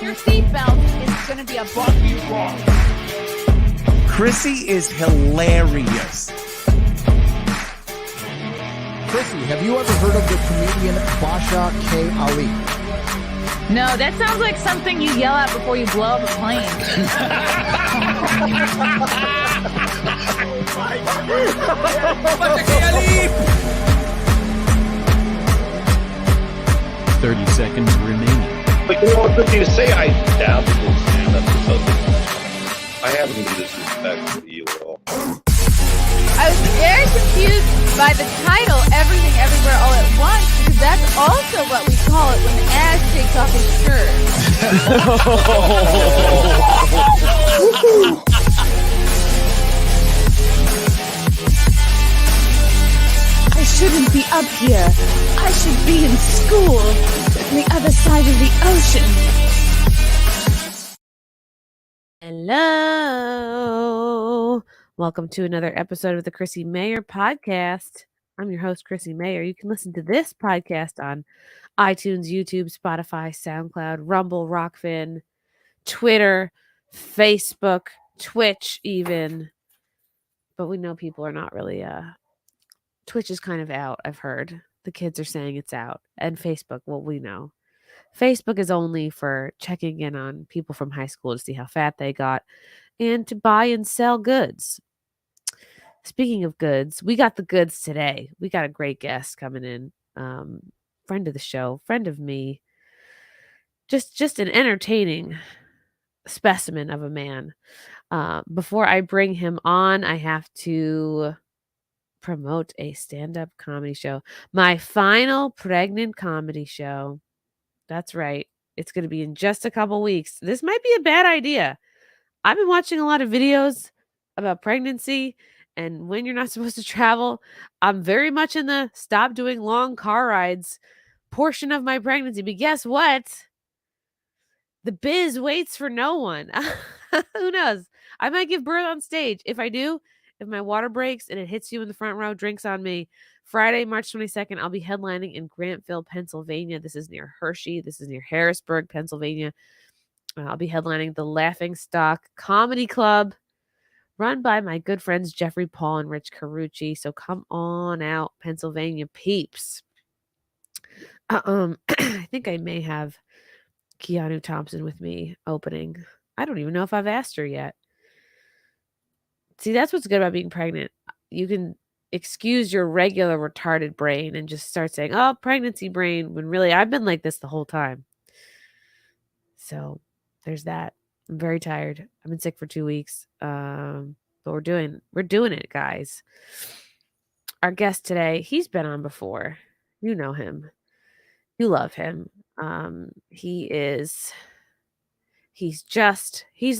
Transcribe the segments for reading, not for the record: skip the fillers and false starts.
on your seatbelt. It's going to be a bumpy ride. Chrissie is hilarious. Chrissie, have you ever heard of the comedian Basha K. Ali? No, that sounds like something you yell out before you blow up a plane. Basha K. Ali! 30 seconds remaining. But you know, it's good to say I dabbled in stand-up or something. I haven't been disrespectful to you at all. I was very confused by the title, Everything Everywhere All at Once, because that's also what we call it when Ash takes off his shirt. I shouldn't be up here. I should be in school on the other side of the ocean. Hello. Welcome to another episode of the Chrissie Mayr Podcast. I'm your host, Chrissie Mayr. You can listen to this podcast on iTunes, YouTube, Spotify, SoundCloud, Rumble, Rockfin, Twitter, Facebook, Twitch even. But we know people are not really... Twitch is kind of out, I've heard. The kids are saying it's out. And Facebook, well, we know. Facebook is only for checking in on people from high school to see how fat they got and to buy and sell goods. Speaking of goods, we got the goods today. We got a great guest coming in. Friend of the show, friend of me. Just an entertaining specimen of a man. Before I bring him on, I have to promote a stand-up comedy show. My final pregnant comedy show. That's right. It's going to be in just a couple weeks. This might be a bad idea. I've been watching a lot of videos about pregnancy and when you're not supposed to travel. I'm very much in the stop doing long car rides portion of my pregnancy. But guess what? The biz waits for no one. Who knows? I might give birth on stage. If I do, if my water breaks and it hits you in the front row, drinks on me. Friday, March 22nd, I'll be headlining in Grantville, Pennsylvania. This is near Hershey. This is near Harrisburg, Pennsylvania. I'll be headlining the Laughing Stock Comedy Club, run by my good friends Jeffrey Paul and Rich Carucci. So come on out, Pennsylvania peeps. I think I may have Keanu Thompson with me opening. I don't even know if I've asked her yet. See, that's what's good about being pregnant. You can excuse your regular retarded brain and just start saying, oh, pregnancy brain, when really I've been like this the whole time. So there's that. I'm very tired. I've been sick for 2 weeks. But we're doing it, guys. Our guest today, he's been on before. You know him. You love him. He's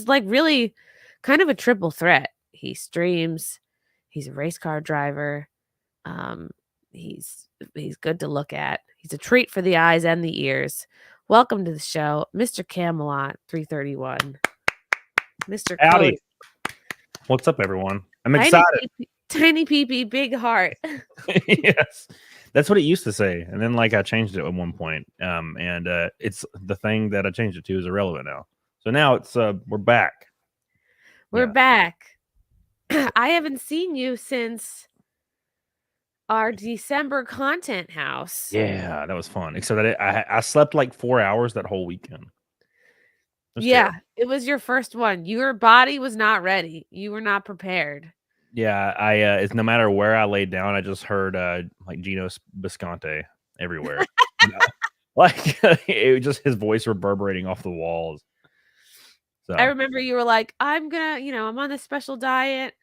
like really kind of a triple threat. He streams. He's a race car driver. He's good to look at. He's a treat for the eyes and the ears. Welcome to the show, Mr. Camelot 331. Mr. Howdy. Cody. What's up, everyone? I'm excited. Tiny peepee, big heart. Yes. That's what it used to say. And then I changed it at one point. And it's the thing that I changed it to is irrelevant now. So now it's we're back. We're back. I haven't seen you since our December content house. Yeah, that was fun. Except that I slept like 4 hours that whole weekend. Yeah, it was your first one. Your body was not ready. You were not prepared. Yeah, it's no matter where I laid down, I just heard like Gino Bisconte everywhere. It was just his voice reverberating off the walls. So I remember you were like, I'm on this special diet.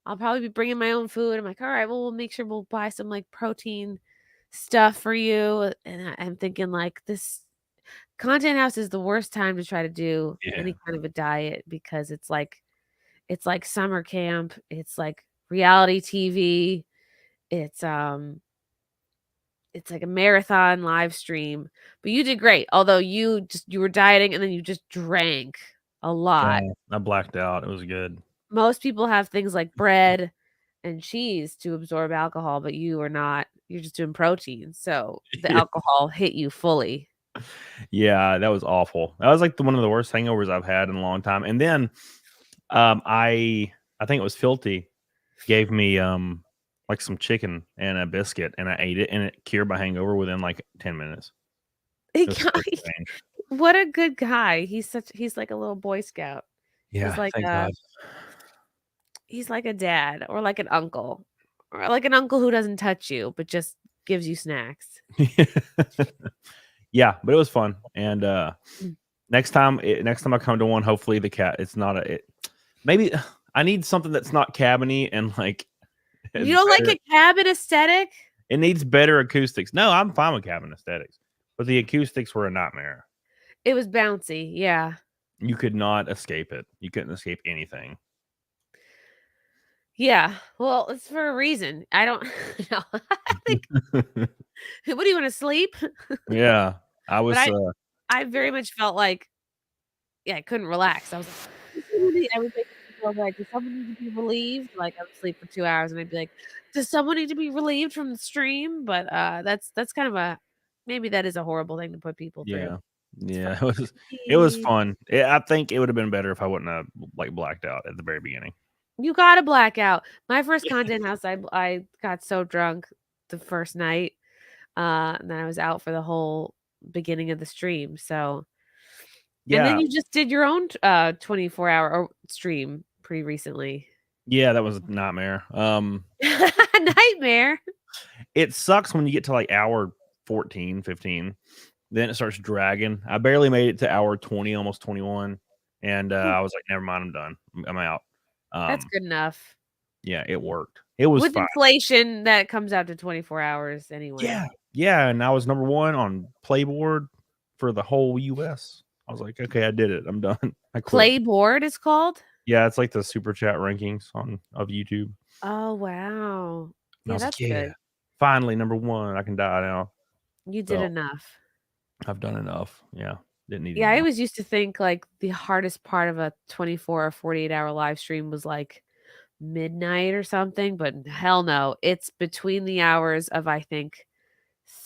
I'll probably be bringing my own food. I'm like, all right, well, we'll make sure we'll buy some like protein stuff for you. And I'm thinking like this content house is the worst time to try to do any kind of a diet because it's like summer camp. It's like reality TV. It's like a marathon live stream. But you did great. Although you were dieting and then you just drank a lot. Yeah, I blacked out. It was good. Most people have things like bread and cheese to absorb alcohol, but you are not. You're just doing protein. So the alcohol hit you fully. Yeah, that was awful. That was like one of the worst hangovers I've had in a long time. And then I think it was Filthy gave me like some chicken and a biscuit, and I ate it, and it cured my hangover within like 10 minutes. It was so strange. What a good guy. He's like a little Boy Scout. Yeah, He's like thank God. he's like a dad or like an uncle. Or like an uncle who doesn't touch you, but just gives you snacks. Yeah, but it was fun. And next time I come to one, hopefully the cat. It's not maybe I need something that's not cabiny and like. You don't like a cabin aesthetic? It needs better acoustics. No, I'm fine with cabin aesthetics, but the acoustics were a nightmare. It was bouncy, yeah. You could not escape it. You couldn't escape anything. Yeah, well, it's for a reason. I don't know. I think. What do you want to sleep? Yeah, I was. I very much felt like, I couldn't relax. I was like, does someone need to be relieved? Like, I would sleep for 2 hours, and I'd be like, does someone need to be relieved from the stream? But that's kind of maybe that is a horrible thing to put people through. Yeah, it was fun. I think it would have been better if I wouldn't have like blacked out at the very beginning. You got to black out. My first content house, I got so drunk the first night, and then I was out for the whole beginning of the stream. So, yeah. And then you just did your own 24-hour stream pretty recently. Yeah, that was a nightmare. Nightmare. It sucks when you get to like hour 14, 15. Then it starts dragging. I barely made it to hour 20, almost 21. And I was like, never mind, I'm done. I'm out. That's good enough. Yeah, it worked. It was with fine. inflation that comes out to 24 hours anyway. Yeah, and I was number 1 on Playboard for the whole US. I was like, okay, I did it. I'm done. I quit. Playboard is called? Yeah, it's like the super chat rankings of YouTube. Oh wow. Yeah, that's good. Finally, number 1. I can die now. You did enough. I've done enough. Yeah. Didn't need I always used to think like the hardest part of a 24 or 48-hour live stream was like midnight or something, but hell no. It's between the hours of I think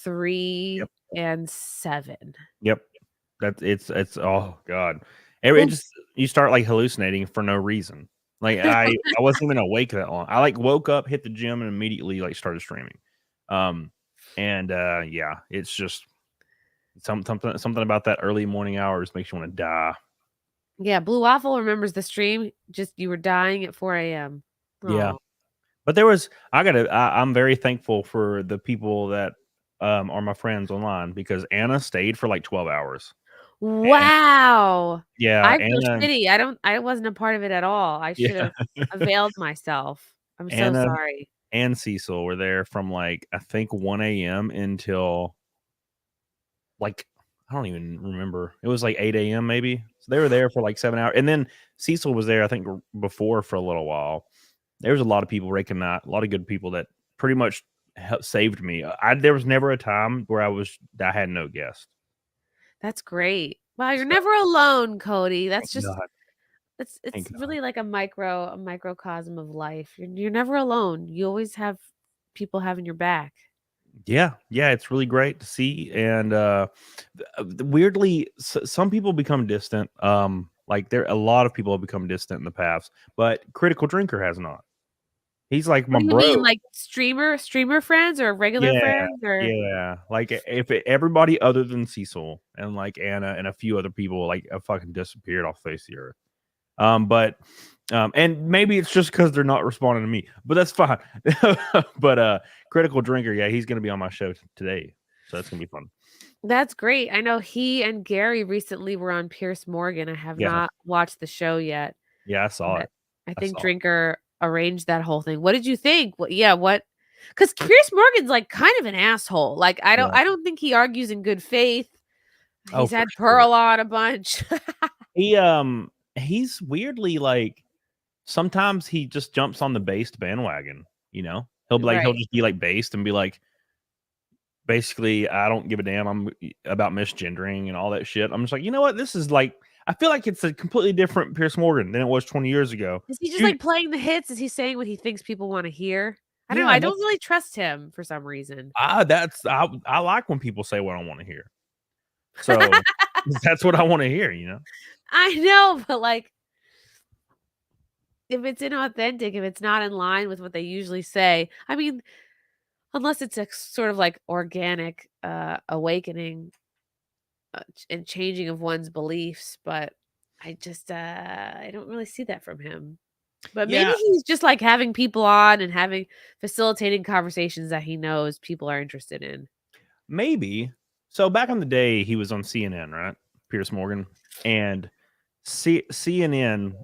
3 and 7. Yep. It's oh god. It just you start like hallucinating for no reason. Like I wasn't even awake that long. I like woke up, hit the gym, and immediately like started streaming. Yeah, it's just something about that early morning hours makes you want to die. Yeah, Blue Waffle remembers the stream. Just you were dying at 4 a.m. Yeah, but there was I'm very thankful for the people that are my friends online because Anna stayed for like 12 hours. Wow. And, yeah, I feel shitty. I wasn't a part of it at all. I should have availed myself. I'm so sorry. And Cecil were there from like I think 1 a.m. until like I don't even remember. It was like 8 a.m. maybe. So they were there for like 7 hours. And then Cecil was there, I think, before for a little while. There was a lot of people raking that, a lot of good people that pretty much saved me. There was never a time where I had no guest. That's great. Wow, you're never alone, Cody. That's just it's really like a microcosm of life. You're never alone. You always have people having your back. Yeah, it's really great to see. And weirdly, some people become distant. Like a lot of people have become distant in the past, but Critical Drinker has not. He's like my bro. You mean like streamer friends or regular friends? Or? Yeah, like if everybody other than Cecil and like Anna and a few other people like have fucking disappeared off the face of the earth. And maybe it's just because they're not responding to me, but that's fine. But Critical Drinker, he's gonna be on my show today, so that's gonna be fun. That's great. I know he and Gary recently were on Piers Morgan. I have not watched the show yet. Yeah, I saw it. I think Drinker arranged that whole thing. What did you think? What? Because Piers Morgan's like kind of an asshole. Like I don't think he argues in good faith. He's had Pearl on a bunch. He's weirdly like sometimes he just jumps on the based bandwagon. You know, he'll just be like based and be like, basically, I don't give a damn. I'm about misgendering and all that shit. I'm just like, you know what? This is like. I feel like it's a completely different Piers Morgan than it was 20 years ago. Is he just like playing the hits? Is he saying what he thinks people want to hear? I don't know. I don't really trust him for some reason. I like when people say what I want to hear. So that's what I want to hear, you know? I know, but like, if it's inauthentic, if it's not in line with what they usually say, I mean, unless it's a sort of like organic awakening and changing of one's beliefs, but I just I don't really see that from him. But maybe Yeah. he's just like having people on and facilitating conversations that he knows people are interested in. Maybe. So back in the day, he was on CNN, right? Piers Morgan. And CNN,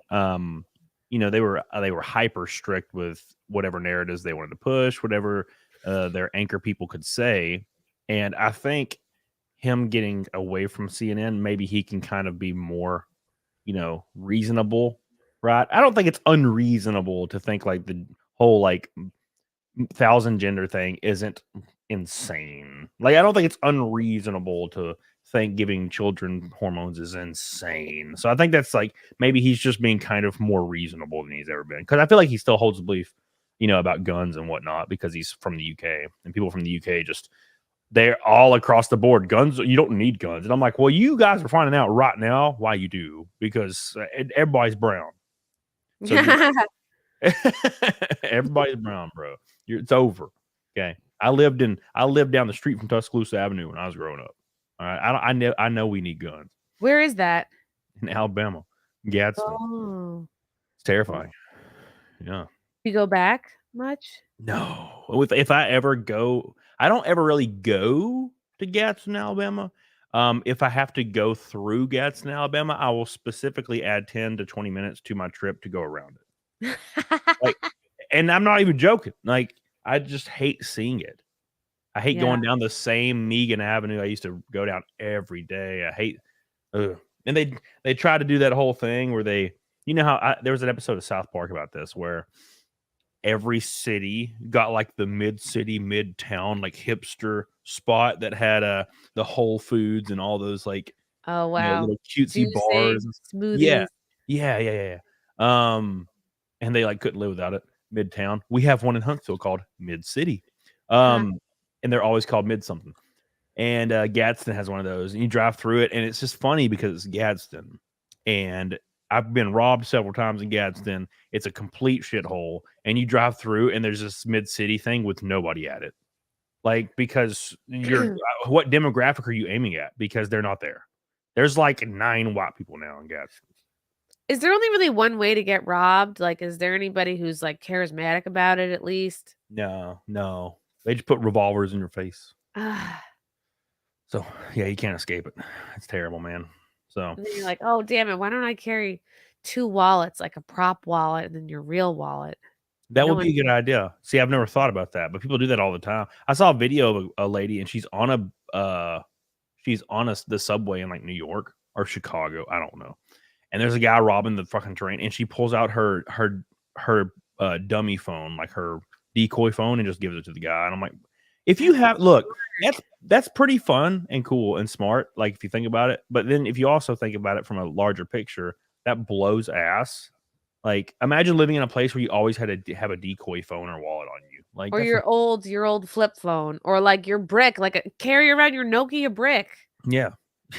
you know, they were hyper strict with whatever narratives they wanted to push, whatever their anchor people could say. And I think him getting away from CNN, maybe he can kind of be more, you know, reasonable, right? I don't think it's unreasonable to think like the whole like 1,000 gender thing isn't insane. Like, I don't think it's unreasonable to think giving children hormones is insane. So I think that's like maybe he's just being kind of more reasonable than he's ever been. Because I feel like he still holds the belief, you know, about guns and whatnot because he's from the UK and people from the UK just they're all across the board. Guns, you don't need guns. And I'm like, well, you guys are finding out right now why you do because everybody's brown. So everybody's brown, bro. It's over. Okay. I lived down the street from Tuscaloosa Avenue when I was growing up. All right. I know we need guns. Where is that? In Alabama. Gadsden. Oh. It's terrifying. Yeah. You go back much? No. If I ever go, I don't ever really go to Gadsden, Alabama. If I have to go through Gadsden, Alabama, I will specifically add 10 to 20 minutes to my trip to go around it. Like, and I'm not even joking. Like, I just hate seeing it. I hate going down the same Megan Avenue I used to go down every day. I hate, and they try to do that whole thing where they, you know how there was an episode of South Park about this where every city got like the mid-city, mid-town, like hipster spot that had the Whole Foods and all those like oh wow, you know, little cutesy bars, smoothies. Yeah. And they like couldn't live without it. Midtown. We have one in Huntsville called Mid City. And they're always called Mid something. And Gadsden has one of those. And you drive through it, and it's just funny because it's Gadsden. And I've been robbed several times in Gadsden. It's a complete shithole. And you drive through, and there's this mid-city thing with nobody at it. Like, because you're what demographic are you aiming at? Because they're not there. There's like 9 white people now in Gadsden. Is there only really one way to get robbed? Like, is there anybody who's like charismatic about it at least? No. They just put revolvers in your face. So, yeah, you can't escape it. It's terrible, man. So and then you're like, oh, damn it. Why don't I carry 2 wallets, like a prop wallet and then your real wallet? That would be a good idea. See, I've never thought about that, but people do that all the time. I saw a video of a lady, and she's on the subway in like New York or Chicago. I don't know. And there's a guy robbing the fucking train, and she pulls out her dummy phone, like her decoy phone, and just gives it to the guy. And I'm like, if you have that's pretty fun and cool and smart, like if you think about it. But then if you also think about it from a larger picture, that blows ass. Like, imagine living in a place where you always had to have a decoy phone or wallet on you, like, or your old flip phone, or like your brick, like carry around your Nokia brick. Yeah.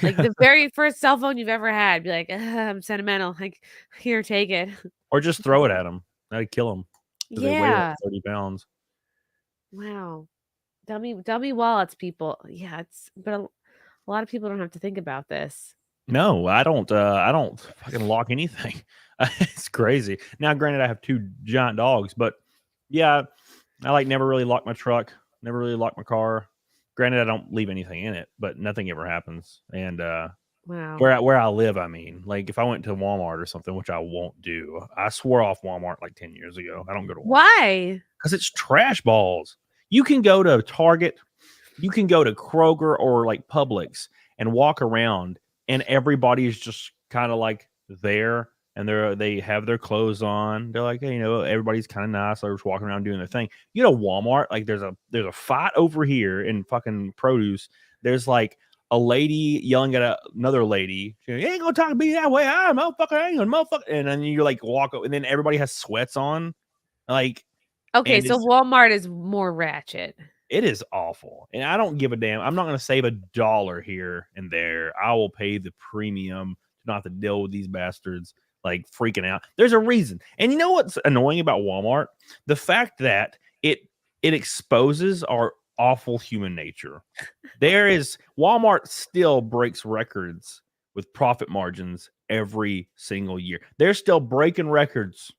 Like the very first cell phone you've ever had. Be like, I'm sentimental. Like, here, take it. Or just throw it at them. That'd kill them. Yeah. They weigh like 30 pounds. Wow. Dummy wallets, people. Yeah, but a lot of people don't have to think about this. No, I don't fucking lock anything. It's crazy. Now, granted, I have 2 giant dogs, but yeah, I like never really lock my truck, never really lock my car. Granted, I don't leave anything in it, but nothing ever happens. And wow, where I live, I mean, like if I went to Walmart or something, which I won't do, I swore off Walmart like 10 years ago. I don't go to Walmart. Why? Because it's trash balls. You can go to Target, you can go to Kroger or like Publix and walk around, and everybody is just kind of like there, and they have their clothes on. They're like, hey, you know, everybody's kind of nice. They're just walking around doing their thing. You know, Walmart, like there's a fight over here in fucking produce. There's like a lady yelling at another lady. You ain't gonna talk to me that way. I ain't gonna motherfucker. And then you like walk up, and then everybody has sweats on. Like, okay, so Walmart is more ratchet. It is awful. And I don't give a damn. I'm not going to save $1 here and there. I will pay the premium to not have to deal with these bastards like freaking out. There's a reason. And you know what's annoying about Walmart? The fact that it exposes our awful human nature. Walmart still breaks records with profit margins every single year. They're still breaking records.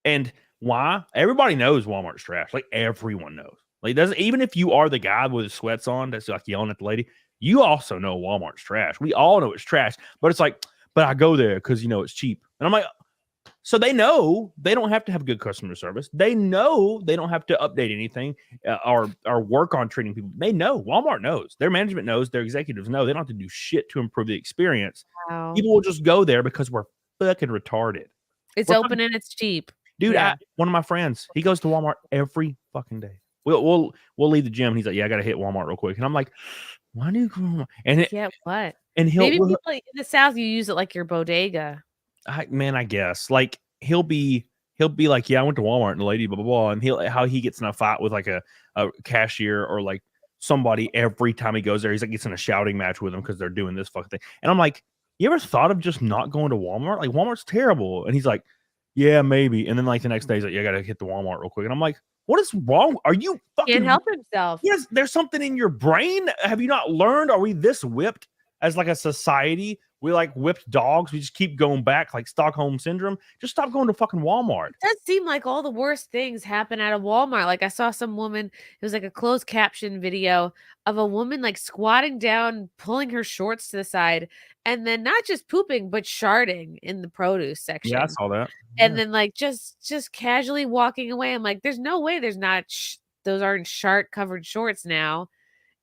And why? Everybody knows Walmart's trash. Like everyone knows. Like doesn't even if you are the guy with his sweats on that's like yelling at the lady, you also know Walmart's trash. We all know it's trash. But it's like, but I go there because it's cheap. And I'm like, so they know they don't have to have good customer service. They know they don't have to update anything or work on treating people. They know. Walmart knows. Their management knows. Their executives know. They don't have to do shit to improve the experience. Wow. People will just go there because we're fucking retarded. It's open and it's cheap. Dude, Yeah. one of my friends, he goes to Walmart every fucking day. We'll leave the gym. And he's like, yeah, I got to hit Walmart real quick. And I'm like, why do you go to Walmart? And what? And maybe people in the South, you use it like your bodega. I guess like he'll be like, yeah, I went to Walmart and the lady blah blah blah, and how he gets in a fight with like a cashier or like somebody every time he goes there. He's like gets in a shouting match with them because they're doing this fucking thing. And I'm like, you ever thought of just not going to Walmart? Like Walmart's terrible. And he's like, yeah, maybe. And then like the next day he's like, yeah, I gotta hit the Walmart real quick. And I'm like, what is wrong? Are you fucking Can't help himself? Yes, there's something in your brain. Have you not learned? Are we this whipped as like a society? We like whipped dogs. We just keep going back like Stockholm syndrome. Just stop going to fucking Walmart. It does seem like all the worst things happen at a Walmart. Like I saw some woman, it was like a closed caption video of a woman like squatting down, pulling her shorts to the side, and then not just pooping, but sharding in the produce section. Yeah, I saw that. And then like just casually walking away. I'm like, there's no way there's not those aren't shart covered shorts now.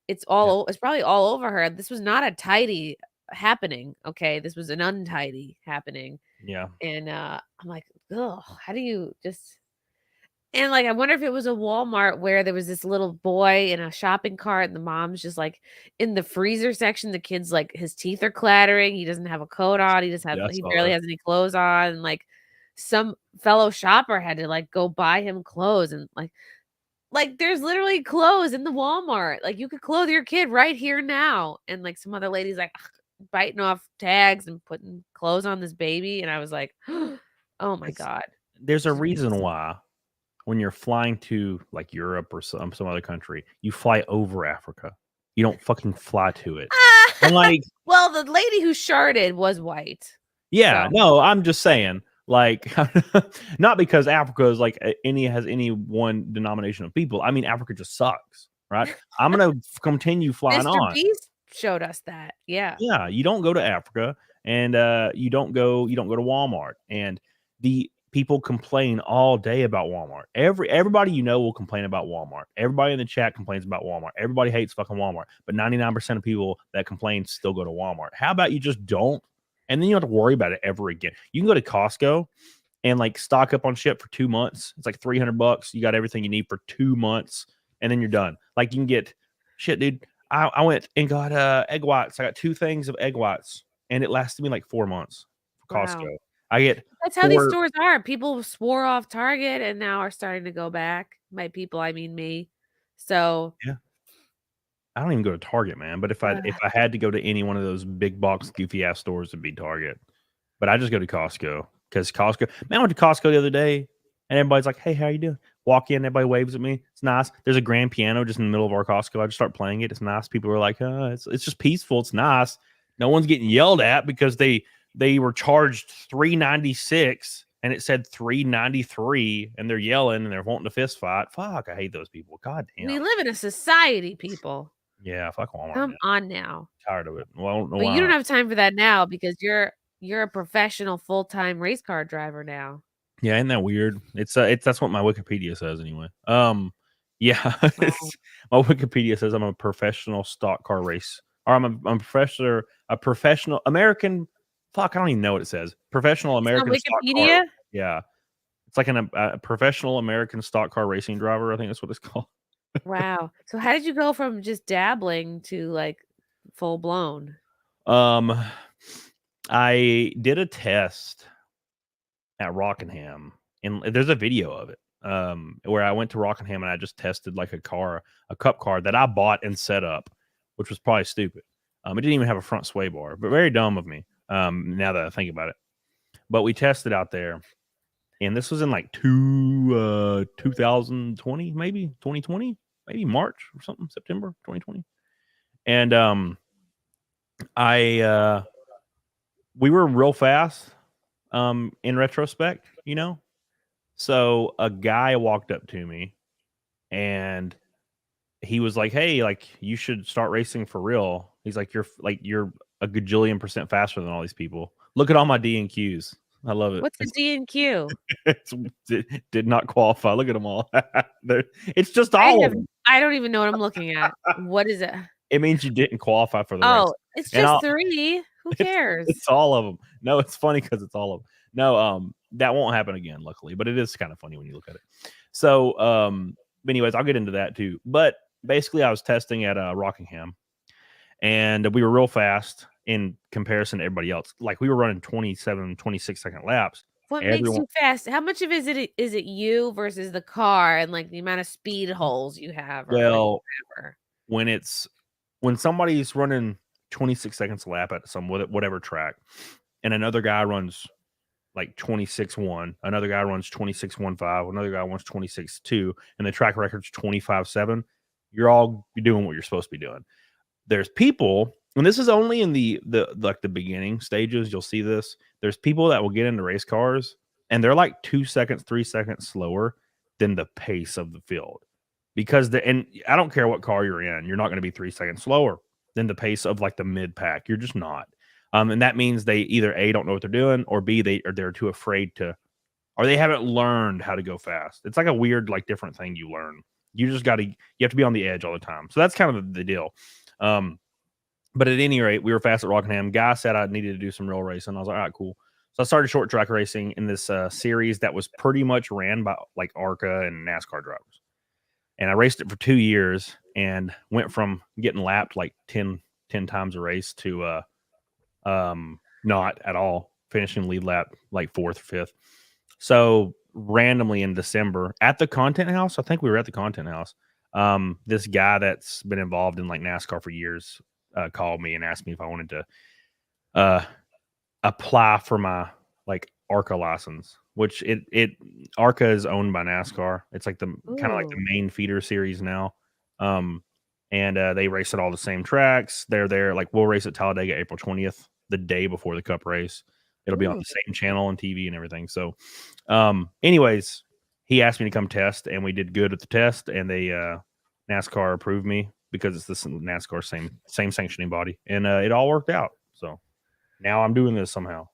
It's probably all over her. This was not a tidy happening. Okay, this was an untidy happening. Yeah. And I'm like, oh, how do you just? And like, I wonder if it was a Walmart where there was this little boy in a shopping cart and the mom's just like in the freezer section. The kid's like, his teeth are clattering. He doesn't have a coat on. He barely has any clothes on. And like some fellow shopper had to like go buy him clothes. And like there's literally clothes in the Walmart. Like you could clothe your kid right here now. And like some other lady's like biting off tags and putting clothes on this baby. And I was like, oh my God. There's a reason why when you're flying to like Europe or some other country, you fly over Africa. You don't fucking fly to it. And like, well, the lady who sharded was white. Yeah, so. No, I'm just saying, like, not because Africa is like has any one denomination of people. I mean, Africa just sucks, right? I'm gonna continue flying Mr. on. Beast showed us that. Yeah. Yeah, you don't go to Africa, and you don't go to Walmart, and the people complain all day about Walmart. Everybody will complain about Walmart. Everybody in the chat complains about Walmart. Everybody hates fucking Walmart. But 99% of people that complain still go to Walmart. How about you just don't? And then you don't have to worry about it ever again. You can go to Costco and like stock up on shit for 2 months. It's like $300. You got everything you need for 2 months, and then you're done. Like you can get shit, dude. I went and got egg whites. I got 2 things of egg whites, and it lasted me like 4 months for Costco. Wow. That's how these stores are. People swore off Target and now are starting to go back. By people, I mean me. So yeah, I don't even go to Target, man. But if I had to go to any one of those big box goofy ass stores, it'd be Target. But I just go to Costco because Costco. Man, I went to Costco the other day, and everybody's like, "Hey, how you doing?" Walk in, everybody waves at me. It's nice. There's a grand piano just in the middle of our Costco. I just start playing it. It's nice. People are like, it's just peaceful. It's nice. No one's getting yelled at because they were charged $3.96 and it said $3.93 and they're yelling and they're wanting to fist fight. Fuck, I hate those people. God damn. We live in a society, people. Yeah, fuck Walmart. Come on now. Tired of it. Well, but you don't have time for that now because you're a professional full-time race car driver now. Yeah, isn't that weird? It's that's what my Wikipedia says anyway. Yeah, my Wikipedia says I'm a professional stock car race. Or I'm a professional American. Fuck, I don't even know what it says. Professional American stock car. Yeah, it's like a professional American stock car racing driver. I think that's what it's called. Wow. So how did you go from just dabbling to like full blown? I did a test at Rockingham, and there's a video of it. where I went to Rockingham and I just tested like a cup car that I bought and set up, which was probably stupid. It didn't even have a front sway bar, but very dumb of me. Now that I think about it, but we tested out there, and this was in like 2020, maybe 2020, maybe March or something, September 2020, and we were real fast. In retrospect, so a guy walked up to me and he was like, "Hey, like you should start racing for real." He's like, "You're a gajillion % faster than all these people. Look at all my D and Qs. I love it." What's the D and Q? It did not qualify. Look at them all. It's just all of them. I don't even know what I'm looking at. What is it? It means you didn't qualify for the race. Oh, it's just 3. Who cares? It's all of them. No, it's funny because it's all of them. No, that won't happen again, luckily, but it is kind of funny when you look at it. So, anyways, I'll get into that too. But basically, I was testing at Rockingham, and we were real fast in comparison to everybody else. Like we were running 27, 26-second laps. What makes you fast? How much of is it you versus the car and like the amount of speed holes you have? Well, when somebody's running 26 seconds a lap at some whatever track, and another guy runs like 26.1, another guy runs 26.15, another guy runs 26.2, and the track record's 25.7, you're doing what you're supposed to be doing. There's people, and this is only in the beginning stages, you'll see this. There's people that will get into race cars and they're like 2 seconds, 3 seconds slower than the pace of the field. Because and I don't care what car you're in, you're not going to be 3 seconds slower than the pace of like the mid pack. You're just not. And that means they either A, don't know what they're doing, or B, they're too afraid to, or they haven't learned how to go fast. It's like a weird, like different thing you learn. You have to be on the edge all the time. So that's kind of the deal. But at any rate, we were fast at Rockingham. Guy said I needed to do some real racing. I was like, all right, cool. So I started short track racing in this series that was pretty much ran by like ARCA and NASCAR drivers. And I raced it for 2 years and went from getting lapped like 10 times a race to not at all, finishing lead lap like 4th or 5th. So randomly in December at the Content House, I think we were at the Content House, this guy that's been involved in like NASCAR for years called me and asked me if I wanted to apply for my like ARCA license, which ARCA is owned by NASCAR. It's like the kind of like the main feeder series now. And they race at all the same tracks. They're there. Like we'll race at Talladega April 20th, the day before the Cup race. It'll be on the same channel on TV and everything. So, anyways, he asked me to come test, and we did good at the test. And they NASCAR approved me because it's this NASCAR same sanctioning body, and it all worked out. So now I'm doing this somehow.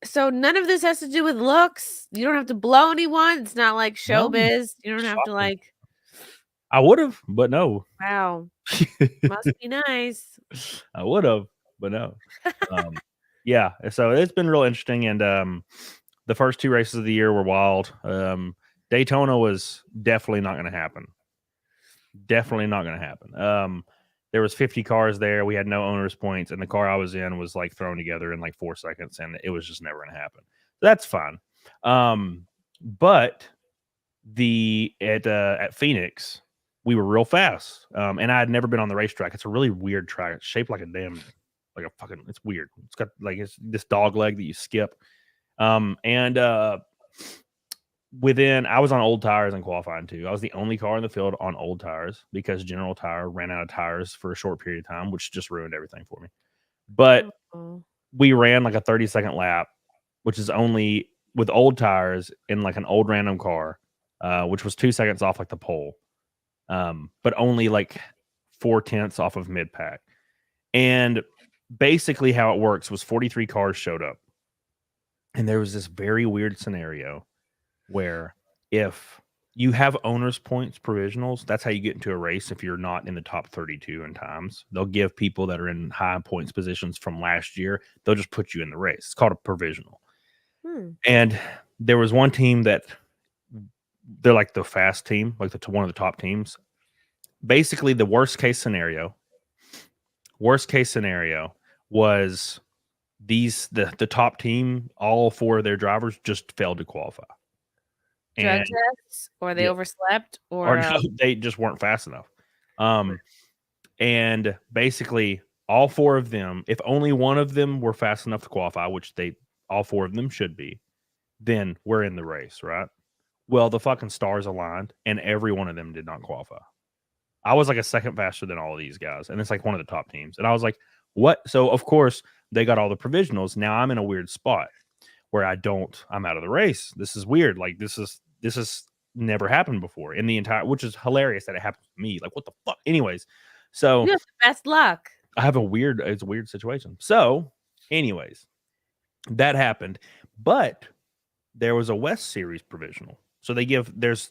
So none of this has to do with looks. You don't have to blow anyone. It's not like showbiz. You don't have to like. I would have, but no. Wow. Must be nice. I would have, but no. Yeah. So it's been real interesting. And the first 2 races of the year were wild. Daytona was definitely not going to happen. Definitely not going to happen. There was 50 cars there. We had no owner's points. And the car I was in was like thrown together in like 4 seconds. And it was just never going to happen. That's fine. But at Phoenix, we were real fast. And I had never been on the racetrack. It's a really weird track. It's shaped like a damn, like a fucking, it's weird. It's got like it's this dog leg that you skip. I was on old tires in qualifying too. I was the only car in the field on old tires because General Tire ran out of tires for a short period of time, which just ruined everything for me. But we ran like a 30-second lap, which is only with old tires in like an old random car, which was 2 seconds off like the pole. But only like 4/10 off of mid pack. And basically how it works was 43 cars showed up. And there was this very weird scenario where if you have owner's points provisionals, that's how you get into a race. If you're not in the top 32 in times, they'll give people that are in high points positions from last year, they'll just put you in the race. It's called a provisional. And there was one team that they're like the fast team, like one of the top teams. Basically, the worst case scenario was the top team, all 4 of their drivers just failed to qualify. Drug and tests, or they Yeah. overslept, or no, they just weren't fast enough. And basically all 4 of them, if only one of them were fast enough to qualify, which all 4 of them should be, then we're in the race, right? Well, the fucking stars aligned, and every one of them did not qualify. I was like a second faster than all of these guys, and it's like one of the top teams. And I was like, what? So of course they got all the provisionals. Now I'm in a weird spot where I'm out of the race. This is weird. Like this is never happened before in the entire, which is hilarious that it happened to me. Like what the fuck? Anyways, so You have the best luck. I have it's a weird situation. So anyways, that happened, but there was a West Series provisional. So there's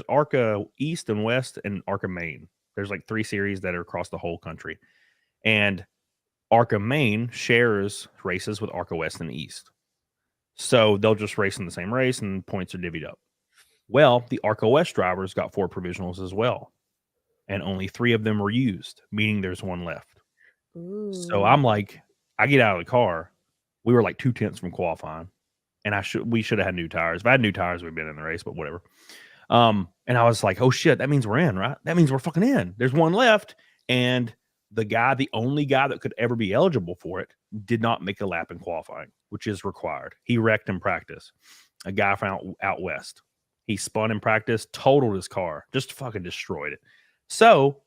ARCA East and West and ARCA Maine. There's like 3 series that are across the whole country. And ARCA Maine shares races with ARCA West and East. So they'll just race in the same race and points are divvied up. Well, the ARCA West drivers got 4 provisionals as well. And only 3 of them were used, meaning there's 1 left. Ooh. So I'm like, I get out of the car. We were like 2/10 from qualifying. And we should have had new tires. If I had new tires, we'd been in the race, but whatever. And I was like, oh shit, that means we're in, right? That means we're fucking in. There's 1 left. And the only guy that could ever be eligible for it, did not make a lap in qualifying, which is required. He wrecked in practice. A guy from out west. He spun in practice, totaled his car, just fucking destroyed it. So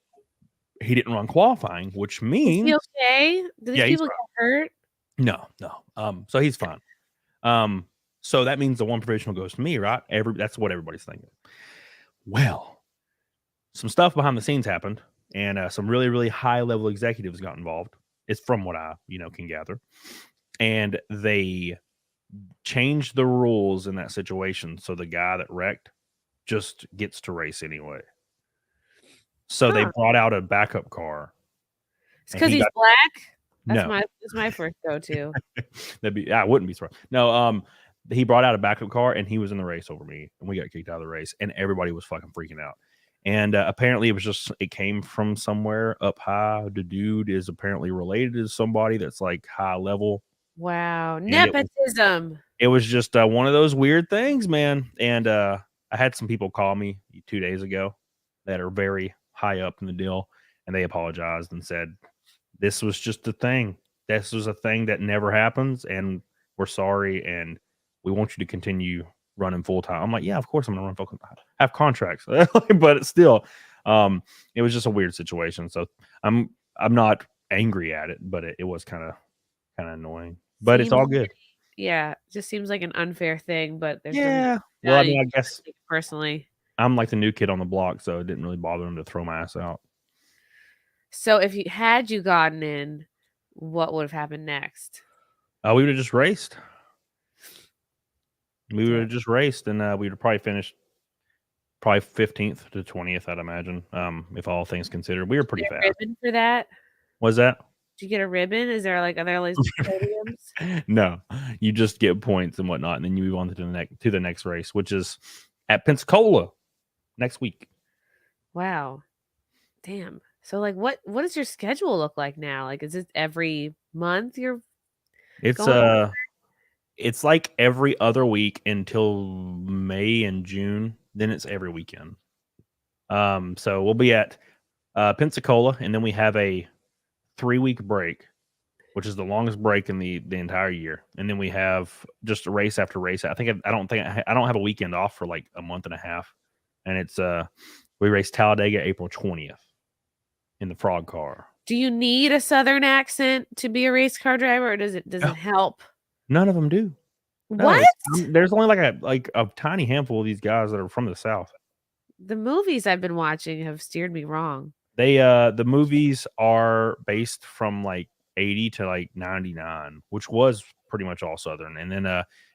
he didn't run qualifying, which means Is he okay? Do these people get hurt? No. So he's fine. So that means the 1 provisional goes to me, right? That's what everybody's thinking. Well, some stuff behind the scenes happened, and some really, really high level executives got involved. It's from what I, can gather, and they changed the rules in that situation, so the guy that wrecked just gets to race anyway. So they brought out a backup car. It's because he's black. That's my first go-to. I wouldn't be surprised. No, he brought out a backup car and he was in the race over me, and we got kicked out of the race, and everybody was fucking freaking out. And apparently it came from somewhere up high. The dude is apparently related to somebody that's like high level. Wow. Nepotism. It was just one of those weird things, man. And I had some people call me 2 days ago that are very high up in the deal, and they apologized and said, this was just a thing. This was a thing that never happens, and we're sorry, and we want you to continue running full time. I'm like, yeah, of course I'm gonna run full time. I have contracts, but it's still, it was just a weird situation. So I'm not angry at it, but it was kind of annoying. But it's all good. Yeah, just seems like an unfair thing, but there's well, I mean, I guess personally, I'm like the new kid on the block, so it didn't really bother him to throw my ass out. So if you gotten in, what would have happened next? We would have just raced. We would have just raced, and we would have probably finished 15th to 20th, I'd imagine, if all things considered. We were pretty fast. Ribbon for that? Was that? Did you get a ribbon? Is there like other podiums? No, you just get points and whatnot, and then you move on to the next race, which is at Pensacola next week. Wow, damn. So like, what does your schedule look like now? Like, is it every month you're? It's like every other week until May and June. Then it's every weekend. So we'll be at Pensacola, and then we have a 3-week break, which is the longest break in the entire year. And then we have just a race after race. I don't have a weekend off for like a month and a half. And it's we race Talladega April 20th in the Frog Car. Do you need a Southern accent to be a race car driver, or does it help? None of them do. What? No, there's only like a tiny handful of these guys that are from the South. The movies I've been watching have steered me wrong. They the movies are based from like 80 to like 99, which was pretty much all Southern, and then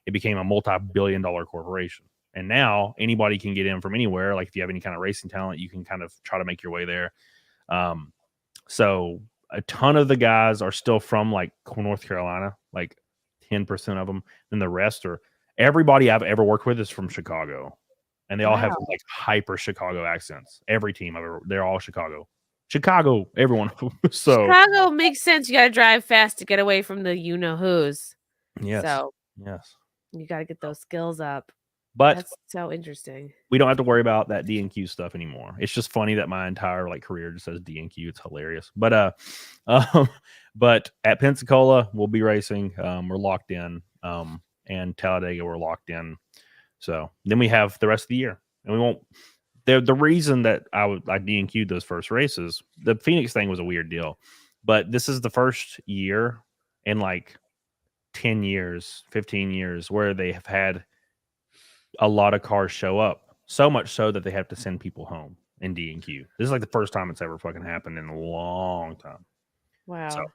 it became a multi-billion-dollar corporation. And now anybody can get in from anywhere. Like if you have any kind of racing talent, you can kind of try to make your way there. So a ton of the guys are still from like North Carolina, like 10% of them. Then the rest are everybody I've ever worked with is from Chicago, and they all have like hyper Chicago accents. Every team they're all Chicago, everyone. So Chicago makes sense. You got to drive fast to get away from the you know who's. Yes. So yes, you got to get those skills up. But That's so interesting. we don't have to worry about that DNQ stuff anymore. It's just funny that my entire like career just says DNQ. It's hilarious. But but at Pensacola we'll be racing. We're locked in. And Talladega we're locked in. So then we have the rest of the year, and we won't. The reason that I DNQ'd those first races, the Phoenix thing was a weird deal, but this is the first year in like 10 years, 15 years where they have had a lot of cars show up, so much so that they have to send people home in DNQ. This is like the first time it's ever fucking happened in a long time. Wow.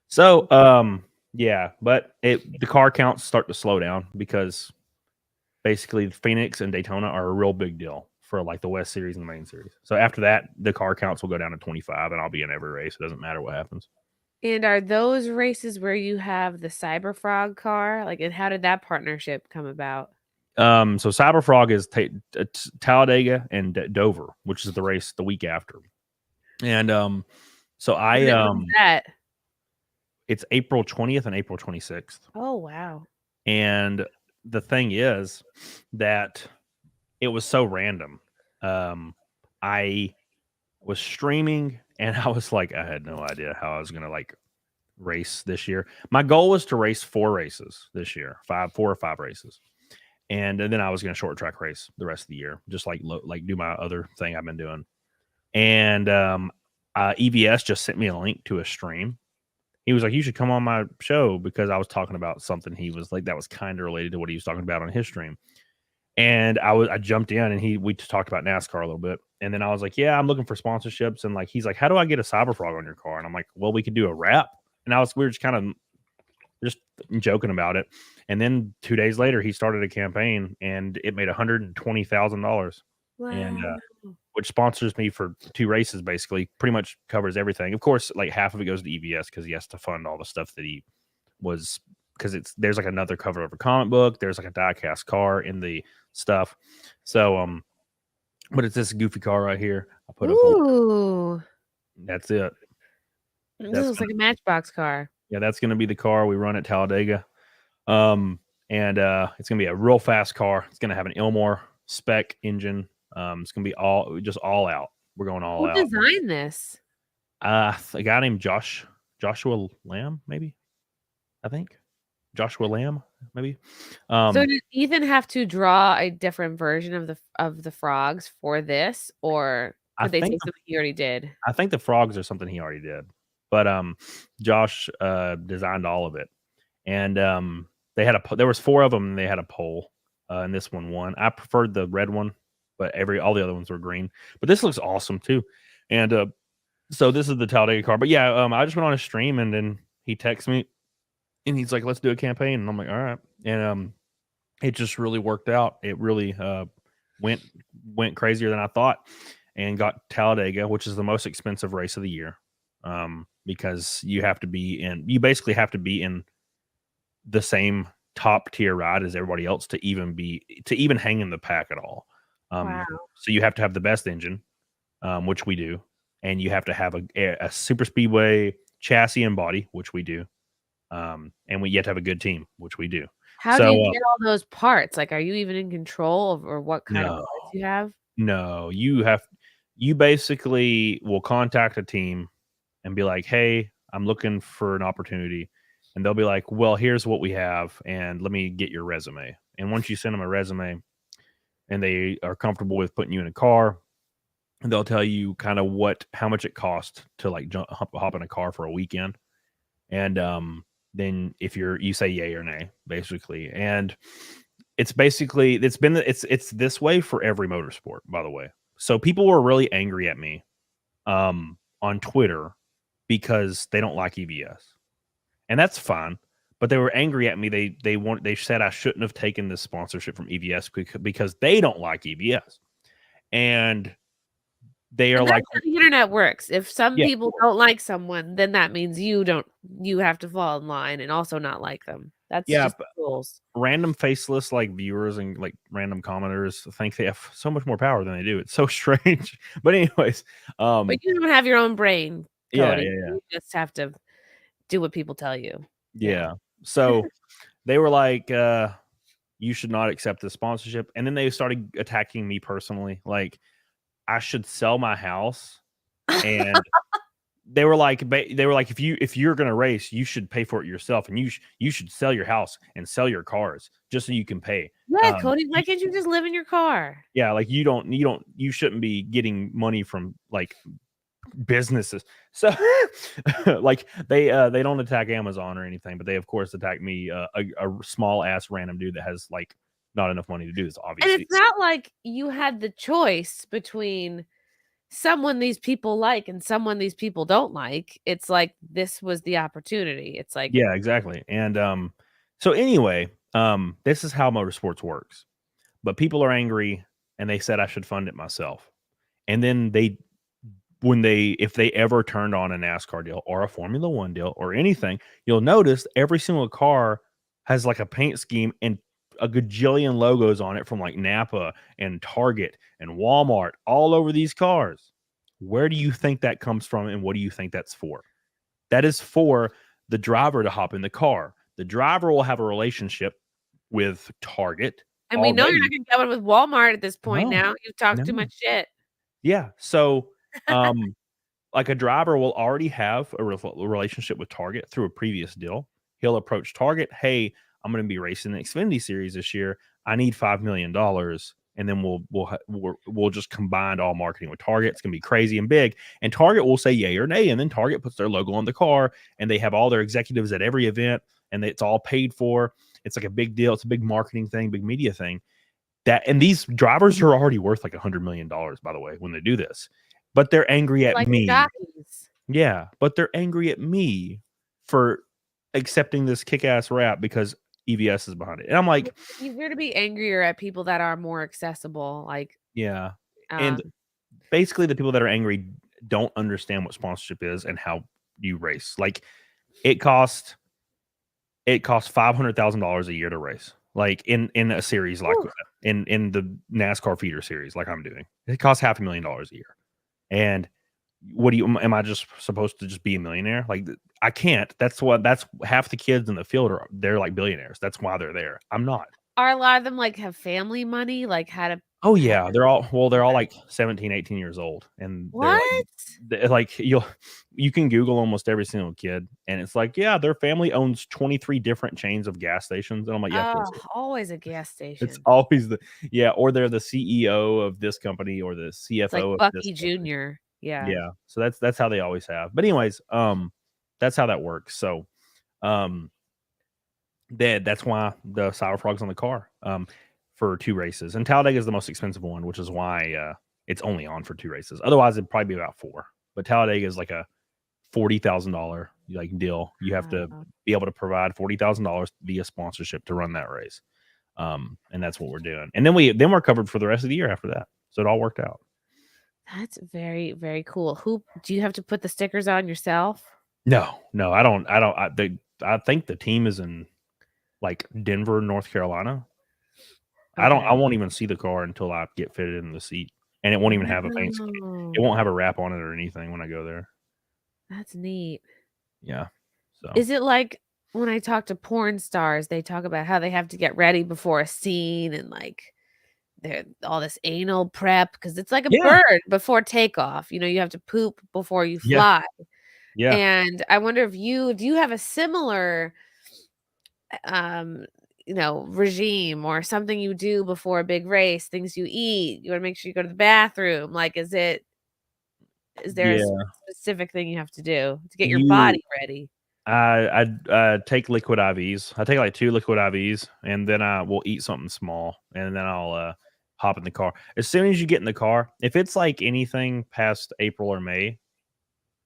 So yeah, but the car counts start to slow down because basically Phoenix and Daytona are a real big deal for like the West Series and the main series. So after that, the car counts will go down to 25 and I'll be in every race. It doesn't matter what happens. And are those races where you have the Cyber Frog car? Like, and how did that partnership come about? So Cyber Frog is Talladega and Dover, which is the race the week after. And so that it's April 20th and April 26th. Oh wow. And the thing is that it was so random. I was streaming and I was like, I had no idea how I was going to like race this year. My goal was to race 4 races this year, 4 or 5 races. And then I was going to short track race the rest of the year, just like do my other thing I've been doing. And EVS just sent me a link to a stream. He was like, you should come on my show because I was talking about something he was like that was kind of related to what he was talking about on his stream. And I jumped in and we just talked about NASCAR a little bit. And then I was like, yeah, I'm looking for sponsorships. And like, he's like, how do I get a Cyber Frog on your car? And I'm like, well, we could do a wrap. And we were just kind of just joking about it. And then 2 days later, he started a campaign and it made $120,000. Wow. And which sponsors me for 2 races, basically pretty much covers everything. Of course, like half of it goes to EVS because he has to fund all the stuff that he was, because there's like another cover of a comic book. There's like a die-cast car in the stuff. So, but it's this goofy car right here. I put Ooh. That's it. This looks like a Matchbox car. Yeah, that's going to be the car we run at Talladega. And it's going to be a real fast car. It's going to have an Ilmor spec engine. It's going to be all out. We're going all out. Who designed this? A guy named Joshua Lamb, maybe. I think Joshua Lamb, maybe. So did Ethan have to draw a different version of the frogs for this, or did they take something he already did? I think the frogs are something he already did, but Josh designed all of it, and they had there was 4 of them, and they had a poll, and this one won. I preferred the red one, but all the other ones were green. But this looks awesome too, and so this is the Talladega car. But yeah, I just went on a stream, and then he texted me. And he's like, let's do a campaign. And I'm like, all right. And it just really worked out. It really went crazier than I thought, and got Talladega, which is the most expensive race of the year, because you basically have to be in the same top tier ride as everybody else to even hang in the pack at all. Wow. So you have to have the best engine, which we do. And you have to have a super speedway chassis and body, which we do. And you have to have a good team, which we do. How do you get all those parts? Like, are you even in control of, or what kind of parts you have? No, you basically will contact a team and be like, hey, I'm looking for an opportunity. And they'll be like, well, here's what we have, and let me get your resume. And once you send them a resume and they are comfortable with putting you in a car, they'll tell you kind of how much it costs to like hop in a car for a weekend. And then if you say yay or nay, basically. And it's this way for every motorsport, by the way. So people were really angry at me on Twitter because they don't like EVS. And that's fine. But they were angry at me. They said I shouldn't have taken this sponsorship from EVS because they don't like EVS. And they are like, how the internet works. If some people don't like someone, then that means you have to fall in line and also not like them. That's just the rules. Random faceless like viewers and like random commenters think they have so much more power than they do. It's so strange. But anyways, but you don't have your own brain, Cody. Yeah. You just have to do what people tell you. Yeah. So they were like, you should not accept this sponsorship. And then they started attacking me personally. Like, I should sell my house. And they were like, if you're going to race, you should pay for it yourself. And you should sell your house and sell your cars just so you can pay. Yeah, Cody, why can't you just live in your car? Yeah. Like you shouldn't be getting money from like businesses. So like they don't attack Amazon or anything, but they of course attack me, a small ass random dude that has like not enough money to do this, obviously. And it's not like you had the choice between someone these people like and someone these people don't like. It's like this was the opportunity. It's like, yeah, exactly. And so anyway, this is how motorsports works. But people are angry and they said I should fund it myself. And then if they ever turned on a NASCAR deal or a Formula One deal or anything, you'll notice every single car has like a paint scheme and a gajillion logos on it from like Napa and Target and Walmart all over these cars. Where do you think that comes from, and what do you think that's for? That is for the driver to hop in the car. The driver will have a relationship with Target. And we know you're not going to get one with Walmart at this point. No, now you've talked too much shit. Yeah. So like a driver will already have a relationship with Target through a previous deal. He'll approach Target. Hey, I'm going to be racing the Xfinity Series this year. I need $5 million. And then we'll just combine all marketing with Target. It's going to be crazy and big. And Target will say yay or nay. And then Target puts their logo on the car, and they have all their executives at every event, and it's all paid for. It's like a big deal. It's a big marketing thing, big media thing. And these drivers are already worth like $100 million, by the way, when they do this. But they're angry at me. Jockeys. Yeah, but they're angry at me for accepting this kick-ass rap because EVS is behind it. And I'm like, it's easier to be angrier at people that are more accessible. Like, yeah. And basically the people that are angry don't understand what sponsorship is and how you race. Like it costs $500,000 a year to race. Like in a series like in the NASCAR feeder series, like I'm doing, it costs $500,000 a year. And am I just supposed to just be a millionaire? Like I can't. That's half the kids in the field they're like billionaires. That's why they're there. I'm not. Are a lot of them like have family money? Like how to? Oh yeah, they're all like 17, 18 years old, and what? They're like you can Google almost every single kid, and it's like their family owns 23 different chains of gas stations, and I'm like always a gas station. It's always or they're the CEO of this company or the CFO it's like of Bucky this Jr. Yeah. So that's how they always have. But anyways, that's how that works. So that's why the Sour Frog's on the car for 2 races, and Talladega is the most expensive one, which is why it's only on for 2 races. Otherwise it'd probably be about 4, but Talladega is like a $40,000 like deal. You have to be able to provide $40,000 via sponsorship to run that race, and that's what we're doing. And then we're covered for the rest of the year after that, so it all worked out. That's very, very cool. Who do you have to put the stickers on yourself? No, I don't. I think the team is in like Denver, North Carolina. Okay. I won't even see the car until I get fitted in the seat, and it won't even have a paint scheme. It won't have a wrap on it or anything when I go there. That's neat. Yeah. So is it like when I talk to porn stars, they talk about how they have to get ready before a scene and like they're all this anal prep because it's like a bird before takeoff. You have to poop before you fly. Yeah. And I wonder if do you have a similar regime or something you do before a big race, things you eat, you want to make sure you go to the bathroom. Like, is there a specific thing you have to do to get your body ready? I take liquid IVs. I take like 2 liquid IVs, and then I will eat something small, and then I'll hop in the car. As soon as you get in the car, if it's like anything past April or May,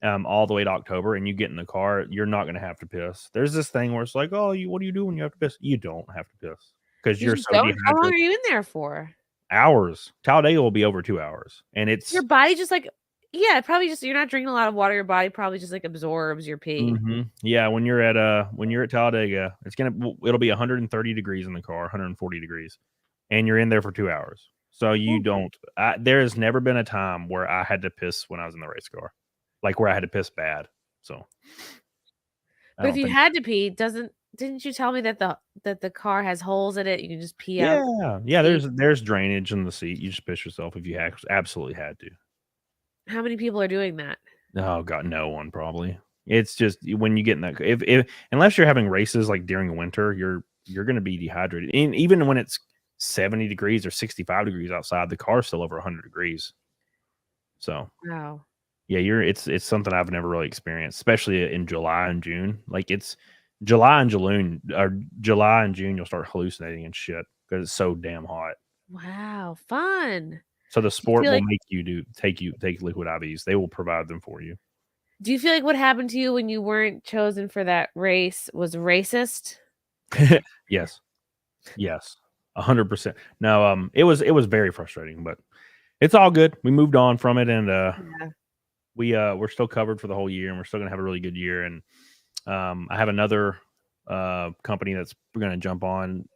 all the way to October, and you get in the car, you're not going to have to piss. There's this thing where it's like, what do you do when you have to piss? You don't have to piss because you're so dehydrated. How long are you in there for? Hours. Talladega will be over 2 hours, and it's your body just like probably just you're not drinking a lot of water. Your body probably just like absorbs your pee. Mm-hmm. Yeah, when you're at Talladega, it'll be 130 degrees in the car, 140 degrees, and you're in there for 2 hours. So you don't. There has never been a time where I had to piss when I was in the race car. Like where I had to piss bad. So but if you had to pee, doesn't didn't you tell me that the car has holes in it? You can just pee out. Yeah. There's drainage in the seat. You just piss yourself if you absolutely had to. How many people are doing that? Oh God, no one probably. It's just when you get in that if unless you're having races like during winter, you're going to be dehydrated. And even when it's 70 degrees or 65 degrees outside, the car's still over 100 degrees. So Wow. yeah, it's something I've never really experienced, especially in July and June. Like it's July and June, you'll start hallucinating and shit because it's so damn hot. Wow, fun. So the sport feel will like- make you take liquid IVs. They will provide them for you. Do you feel like what happened to you when you weren't chosen for that race was racist? Yes, 100%. No, it was very frustrating, but it's all good. We moved on from it, and we're still covered for the whole year, and we're still gonna have a really good year. And I have another company that's going to jump on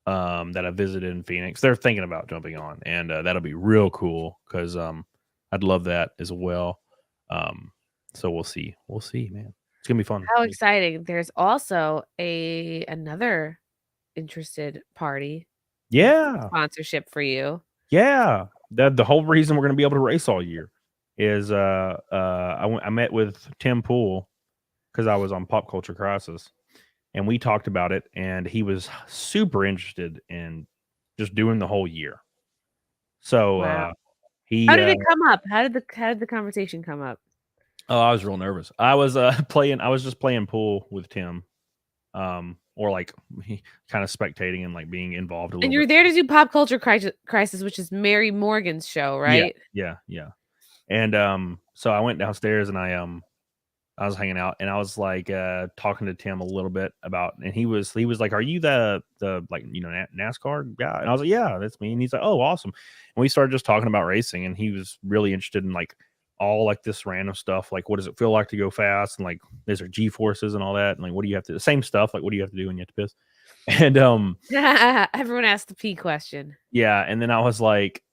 that I visited in Phoenix. They're thinking about jumping on, and that'll be real cool because I'd love that as well. So we'll see, man. It's gonna be fun. How exciting! There's also another interested party. Yeah, Sponsorship for you. yeah. The whole reason we're gonna be able to race all year is I met with Tim Pool because I was on Pop Culture Crisis, and we talked about it, and he was super interested in just doing the whole year. So Wow. he How did it come up? How did the conversation come up? Oh, I was real nervous. I was just playing pool with Tim, or like kind of spectating and like being involved a little. And you were there to do Pop Culture Crisis, which is Mary Morgan's show, right? Yeah. And so I went downstairs and I was hanging out and I was like talking to Tim a little bit about, and he was like, "Are you the like NASCAR guy?" And I was like, "Yeah, that's me." And he's like, "Oh, awesome." And we started just talking about racing, and he was really interested in like all like this random stuff, like what does it feel like to go fast, and like is there G forces and all that, and like what do you have to, the same stuff, like what do you have to do when you have to piss, and Everyone asked the P question. yeah, and then I was like,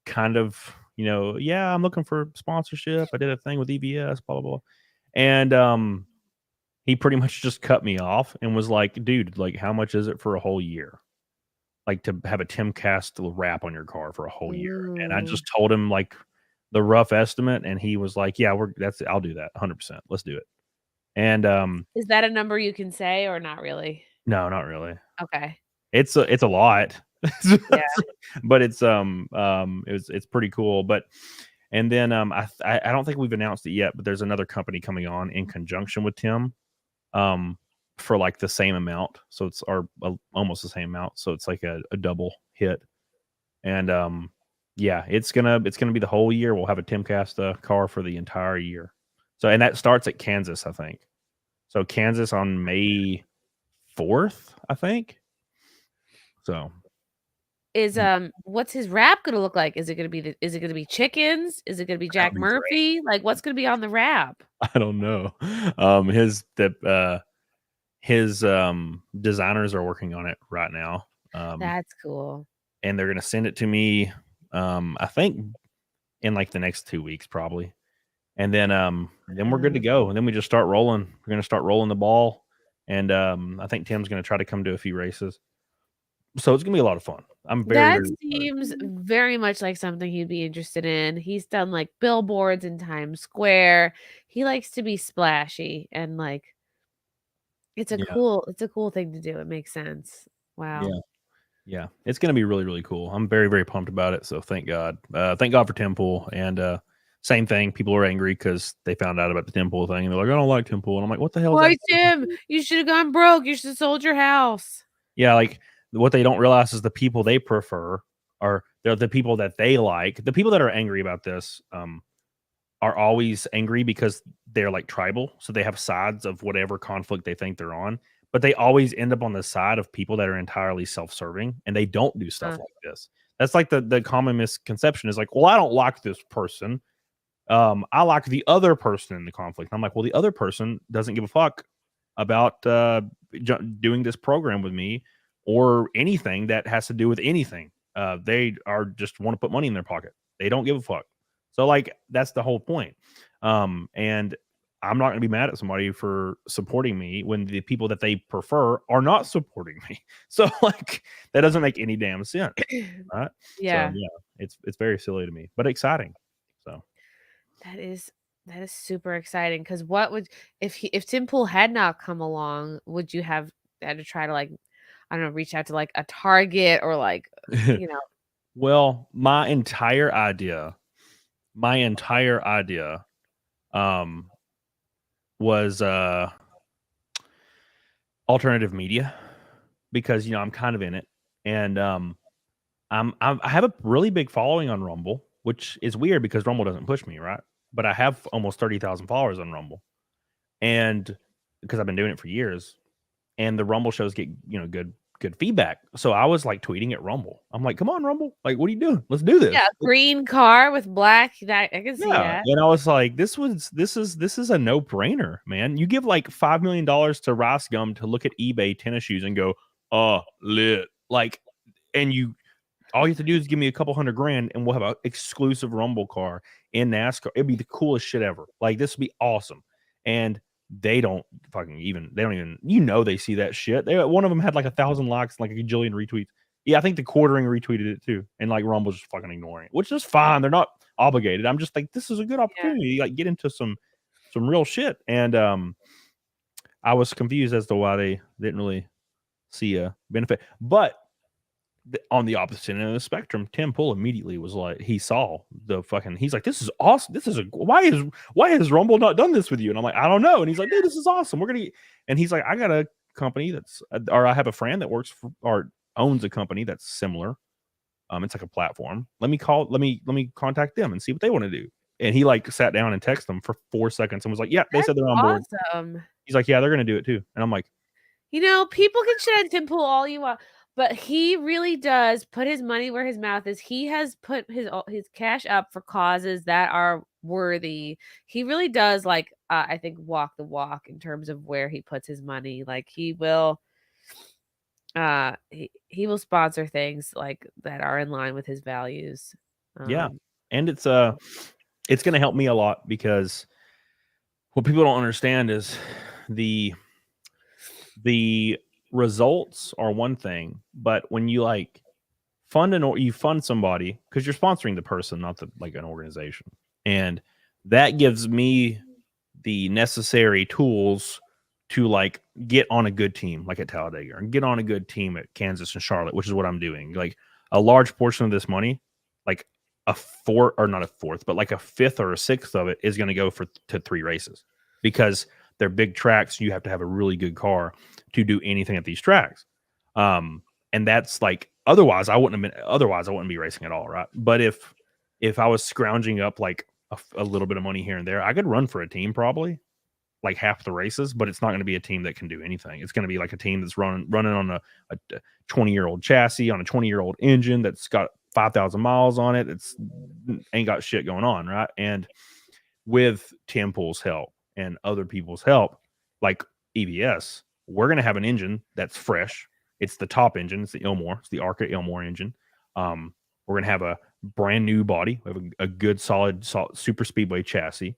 kind of, yeah, I'm looking for sponsorship. I did a thing with EBS, blah blah blah, and he pretty much just cut me off and was like, "Dude, like how much is it for a whole year? Like to have a Timcast wrap on your car for a whole year?" And I just told him like the rough estimate, and he was like, "Yeah, I'll do that 100%. Let's do it." And is that a number you can say or not really? No, not really. Okay. It's a lot. Yeah. But it's pretty cool. But and then I don't think we've announced it yet, but there's another company coming on in conjunction with Tim for like the same amount. So it's almost the same amount. So it's like a double hit. And yeah, it's gonna be the whole year. We'll have a Timcast car for the entire year. So, and that starts at Kansas, I think. So Kansas on May 4th, I think. So is what's his wrap gonna look like? Is it gonna be chickens? Is it gonna be Jack Murphy? Like what's gonna be on the wrap? I don't know. His designers are working on it right now. That's cool. And they're gonna send it to me. I think in like the next 2 weeks, probably, and then we're good to go. And then we just start rolling. We're gonna start rolling the ball, and I think Tim's gonna try to come to a few races. So it's gonna be a lot of fun. That seems very much like something he'd be interested in. He's done like billboards in Times Square. He likes to be splashy, and like it's a cool thing to do. It makes sense. Wow. Yeah, it's going to be really, really cool. I'm very, very pumped about it. So thank God. Thank God for Tim Pool. And same thing. People are angry because they found out about the Tim Pool thing. And they're like, "I don't like Tim Pool." And I'm like, "What the hell?" Why, Tim? You should have gone broke. You should have sold your house. Yeah, like what they don't realize is the people they prefer are the people that they like. The people that are angry about this are always angry because they're like tribal. So they have sides of whatever conflict they think they're on. But they always end up on the side of people that are entirely self-serving, and they don't do stuff like this. That's like the common misconception is like, well, I don't like this person. I like the other person in the conflict. And I'm like, well, the other person doesn't give a fuck about doing this program with me or anything that has to do with anything. They are just want to put money in their pocket. They don't give a fuck. So like, that's the whole point. And I'm not going to be mad at somebody for supporting me when the people that they prefer are not supporting me. So like that doesn't make any damn sense, right? Yeah. So yeah, it's very silly to me, but exciting. So That is super exciting. Because what would if Tim Pool had not come along, would you have had to try to like, I don't know, reach out to like a Target or like, you know? well, my entire idea um was alternative media, because I'm kind of in it, and I have a really big following on Rumble, which is weird because Rumble doesn't push me, right? But I have almost 30,000 followers on Rumble, and because I've been doing it for years, and the Rumble shows get good feedback. So I was like tweeting at Rumble. I'm like, come on, Rumble, like, what are you doing? Let's do this. Yeah, green car with black. That I can see that. And I was like, this is a no brainer, man. You give like $5 million to Rice Gum to look at eBay tennis shoes and go, lit, like, and all you have to do is give me a couple $100,000 and we'll have an exclusive Rumble car in NASCAR. It'd be the coolest shit ever. Like, this would be awesome. And they don't even, they see that shit. One of them had like 1,000 likes, like a gajillion retweets. Yeah, I think the quartering retweeted it too. And like Rumble's just fucking ignoring it, which is fine. They're not obligated. I'm just like, this is a good opportunity. Like, get into some real shit. And I was confused as to why they didn't really see a benefit. But on the opposite end of the spectrum, Tim Pool immediately was like, he saw the fucking, he's like, this is awesome. Why has Rumble not done this with you? And I'm like, I don't know. And he's like, dude, this is awesome. And he's like, I got a company I have a friend that works for or owns a company that's similar. It's like a platform. Let me contact them and see what they want to do. And he like sat down and texted them for 4 seconds and was like, yeah, they said they're on board. Awesome. He's like, yeah, they're going to do it too. And I'm like, people can shit on Tim Pool all you want, but he really does put his money where his mouth is. He has put his cash up for causes that are worthy. He really does, like, I think, walk the walk in terms of where he puts his money. Like, he will he will sponsor things like that are in line with his values. Yeah. And it's going to help me a lot, because what people don't understand is the results are one thing, but when you like you fund somebody, because you're sponsoring the person, not like an organization, and that gives me the necessary tools to like get on a good team like at Talladega, and get on a good team at Kansas and Charlotte, which is what I'm doing. Like, a large portion of this money, like a fifth or a sixth of it is going to go to 3 races, because they're big tracks. You have to have a really good car to do anything at these tracks. And that's like, otherwise I wouldn't be racing at all. Right. But if I was scrounging up like a little bit of money here and there, I could run for a team probably like half the races, but it's not going to be a team that can do anything. It's going to be like a team that's running on a 20-year-old chassis, on a 20-year-old engine that's got 5,000 miles on it. It's ain't got shit going on. Right. And with Tim Pool's help and other people's help, like EBS, we're going to have an engine that's fresh. It's the top engine. It's the Ilmor. It's the ARCA Ilmor engine. We're going to have a brand new body. We have a good, solid super speedway chassis.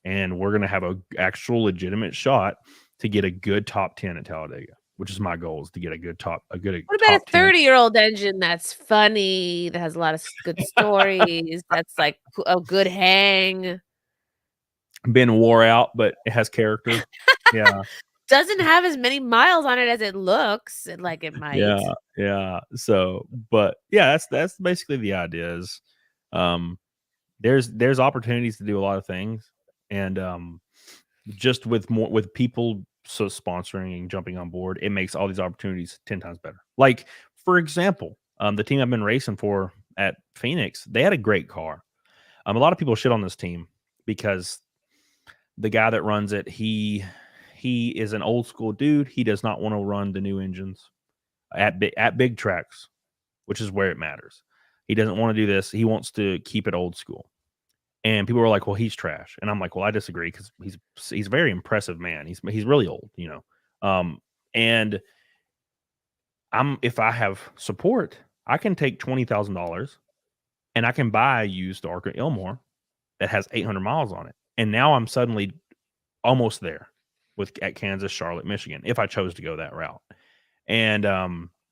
And we're going to have a actual legitimate shot to get a good top 10 at Talladega, which is my goal, is to get a good top. What about a 30-year-old engine that's funny, that has a lot of good stories, that's like a good hang? Been wore out, but it has character. Yeah. Doesn't have as many miles on it as it looks like it might. Yeah. So, but yeah, that's basically the idea. Is there's opportunities to do a lot of things, and just with people sponsoring and jumping on board, it makes all these opportunities 10 times better. Like, for example, the team I've been racing for at Phoenix, they had a great car. A lot of people shit on this team because the guy that runs it, he is an old school dude. He does not want to run the new engines at big tracks, which is where it matters. He doesn't want to do this. He wants to keep it old school. And people were like, well, he's trash. And I'm like, well, I disagree, because he's a very impressive man. He's really old, and if I have support, I can take $20,000 and I can buy a used ARCA Ilmor that has 800 miles on it. And now I'm suddenly almost there at Kansas, Charlotte, Michigan, if I chose to go that route. And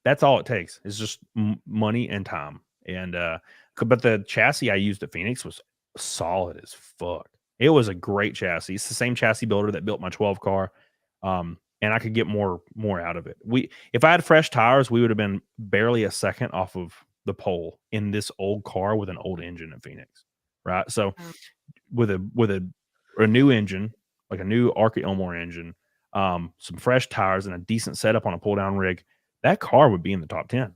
that's all it takes. It's just money and time. And but the chassis I used at Phoenix was solid as fuck. It was a great chassis. It's the same chassis builder that built my 12 car. And I could get more out of it. If I had fresh tires, we would have been barely a second off of the pole in this old car with an old engine at Phoenix, right? So with a new engine, like a new Arca Ilmore engine, some fresh tires and a decent setup on a pull down rig, that car would be in the top 10.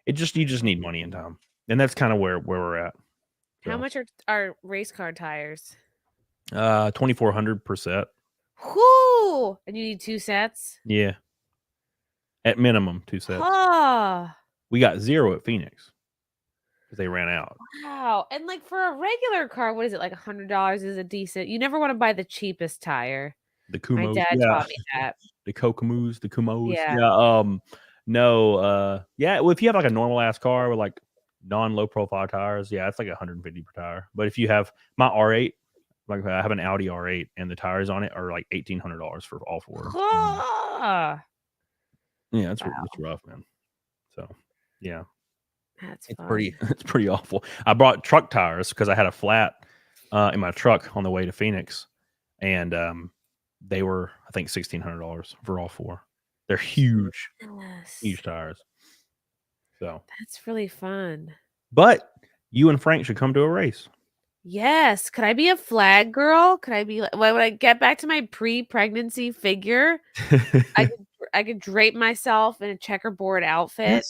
You just need money and time, and that's kind of where we're at. So, how much are race car tires? 2,400 per set. Whoo! And you need 2 sets? Yeah. At minimum, 2 sets. Oh, We got 0 at Phoenix because they ran out. wow. And like for a regular car, what is it? Like $100 is a decent. You never want to buy the cheapest tire. The Kumos. My dad taught me that. The Kokomus, the Kumos. Yeah. No. Yeah. Well, if you have like a normal ass car with like non-low profile tires, yeah, it's like 150 per tire. But if you have my R8, like I have an Audi R8 and the tires on it are like $1,800 for all 4. Ah, Yeah, it's rough, man. So yeah, that's it's fun. it's pretty awful. I brought truck tires because I had a flat in my truck on the way to Phoenix, and they were, I think, $1,600 for all 4. They're huge, Yes. huge tires. So That's really fun. but you and Frank should come to a race. Yes. Could I be a flag girl? Could I be like, when I get back to my pre-pregnancy figure, I could drape myself in a checkerboard outfit.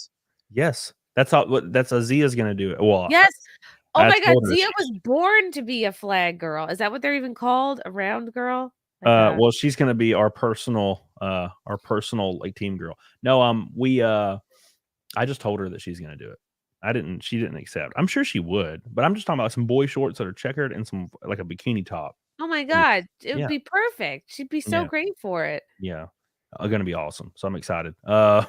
Yes. That's Zia's gonna do it. Well, Yes. Oh I my God. told her Zia was born to be a flag girl. Is that what they're even called? A round girl? well, she's gonna be our personal like team girl. No, I just told her that she's gonna do it. She didn't accept. I'm sure she would, but I'm just talking about some boy shorts that are checkered and some like a bikini top. Oh my God. It would Yeah. be perfect. She'd be so Yeah. great for it. Yeah. Gonna be awesome. So I'm excited. But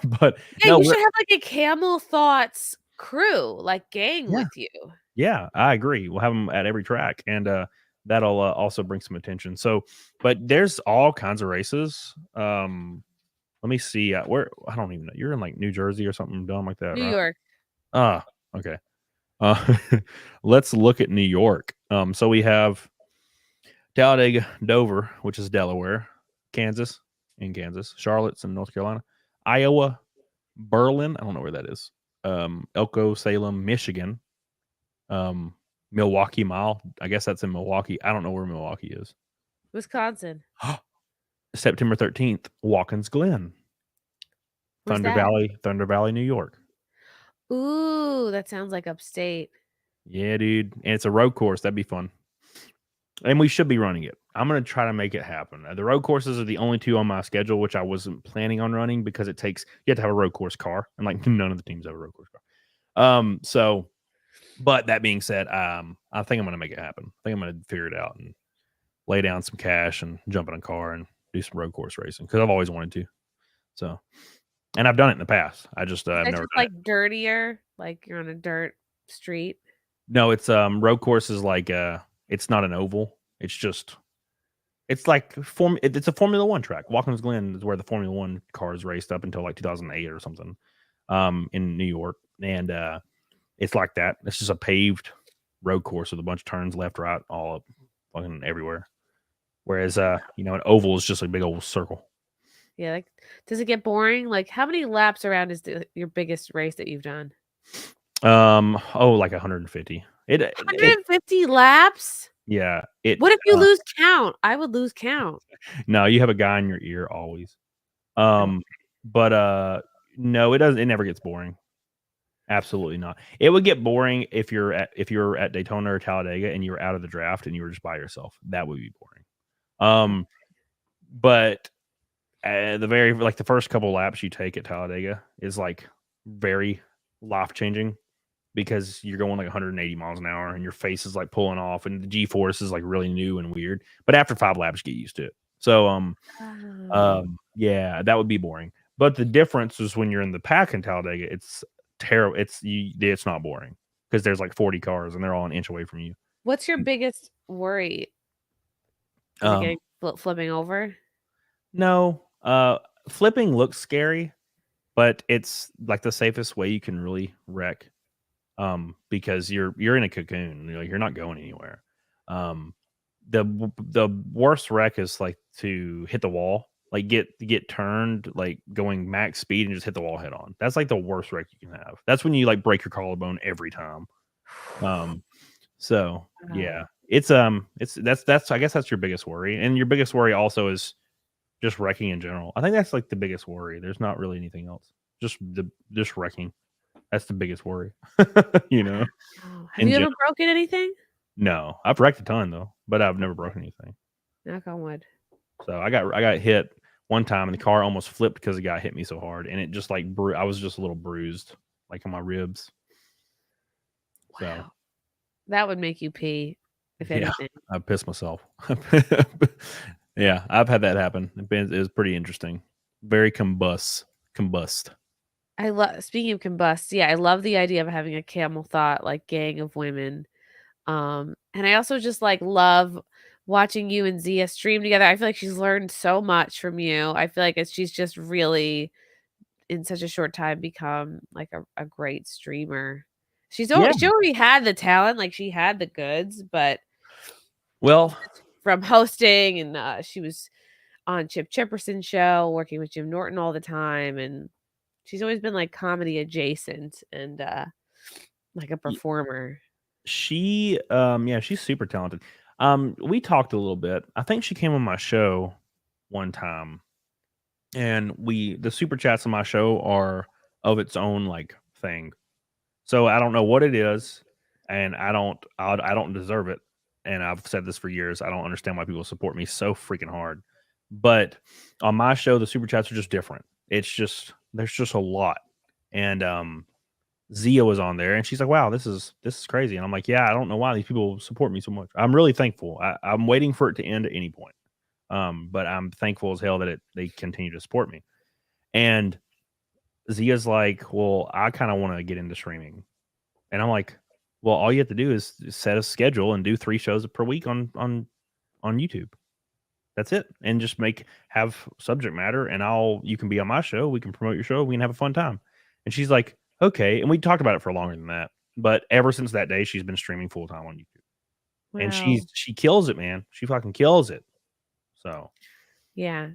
Yeah, no, you should have like a Camelthots crew, like gang Yeah. with you. yeah, I agree. We'll have them at every track, and that'll also bring some attention. So, but there's all kinds of races. Let me see. Where I don't even know. You're in like New Jersey or something dumb like that, New right? York. Okay. Let's look at New York. So we have Talladega, Dover, which is Delaware, Kansas, Charlotte's in North Carolina, Iowa, Berlin, I don't know where that is. Elko, Salem, Michigan, Milwaukee Mile. I guess that's in Milwaukee. I don't know where Milwaukee is. Wisconsin. September 13th, Watkins Glen, Where's that? Thunder Valley, New York. Ooh, that sounds like upstate. Yeah, dude. And it's a road course. That'd be fun. And we should be running it. I'm going to try to make it happen. The road courses are the only 2 on my schedule, which I wasn't planning on running because you have to have a road course car. And like none of the teams have a road course car. But that being said, I think I'm going to make it happen. I think I'm going to figure it out and lay down some cash and jump in a car and do some road course racing because I've always wanted to. So, and I've done it in the past. I just, I've It's never just done like dirtier, like you're on a dirt street. No, it's road course is like it's not an oval. It's like it's a Formula 1 track. Watkins Glen is where the Formula 1 cars raced up until like 2008 or something in New York. And it's like that. It's just a paved road course with a bunch of turns left, right, all up fucking everywhere. Whereas an oval is just a big old circle. Yeah, like does it get boring? Like how many laps around is your biggest race that you've done? Like 150. 150 laps? Yeah. What if you lose count? I would lose count. No, you have a guy in your ear always. But no, it never gets boring. Absolutely not. It would get boring if you're at Daytona or Talladega and you were out of the draft and you were just by yourself. That would be boring. But the first couple laps you take at Talladega is like very life changing because you're going like 180 miles an hour and your face is like pulling off and the G-force is like really new and weird. But after 5 laps, you get used to it. So yeah, that would be boring. But the difference is when you're in the pack in Talladega, it's terrible. It's not boring because there's like 40 cars and they're all an inch away from you. What's your biggest worry? flipping over? No, flipping looks scary, but it's like the safest way you can really wreck. Because you're in a cocoon, you're not going anywhere. The worst wreck is like to hit the wall, like get turned, like going max speed and just hit the wall head on. That's like the worst wreck you can have. That's when you like break your collarbone every time. So yeah, it's that's I guess that's your biggest worry, and your biggest worry also is just wrecking in general. I think that's like the biggest worry. There's not really anything else. Just wrecking. That's the biggest worry. You know. Have you ever broken anything? No, I've wrecked a ton though, but I've never broken anything. Knock on wood. So I got hit one time, and the car almost flipped because the guy hit me so hard, and it just like I was just a little bruised, like on my ribs. Wow. So That would make you pee, if anything. I pissed myself. Yeah, I've had that happen. It was pretty interesting. Very combust. I love, speaking of combust, I love the idea of having a Camelthot like gang of women. And I also just like love watching you and Xia stream together. I feel like she's learned so much from you. I feel like she's just really in such a short time become like a great streamer. She already had the talent, like she had the goods, but from hosting and she was on Chip Chipperson's show, working with Jim Norton all the time, and she's always been like comedy adjacent and like a performer. She's super talented. We talked a little bit. I think she came on my show one time, and the super chats on my show are of its own like thing. So I don't know what it is, and I don't deserve it. And I've said this for years. I don't understand why people support me so freaking hard. But on my show, the super chats are just different. It's just there's just a lot. And Xia was on there, and she's like, "Wow, this is crazy." And I'm like, "Yeah, I don't know why these people support me so much. I'm really thankful. I'm waiting for it to end at any point. But I'm thankful as hell that they continue to support me." And Zia's like, "Well, I kind of want to get into streaming," and I'm like, "Well, all you have to do is set a schedule and do 3 shows per week on YouTube. That's it, and just have subject matter, and you can be on my show. We can promote your show. We can have a fun time." And she's like, "Okay." And we talked about it for longer than that, but ever since that day, she's been streaming full time on YouTube, and she kills it, man. She fucking kills it. So, yeah,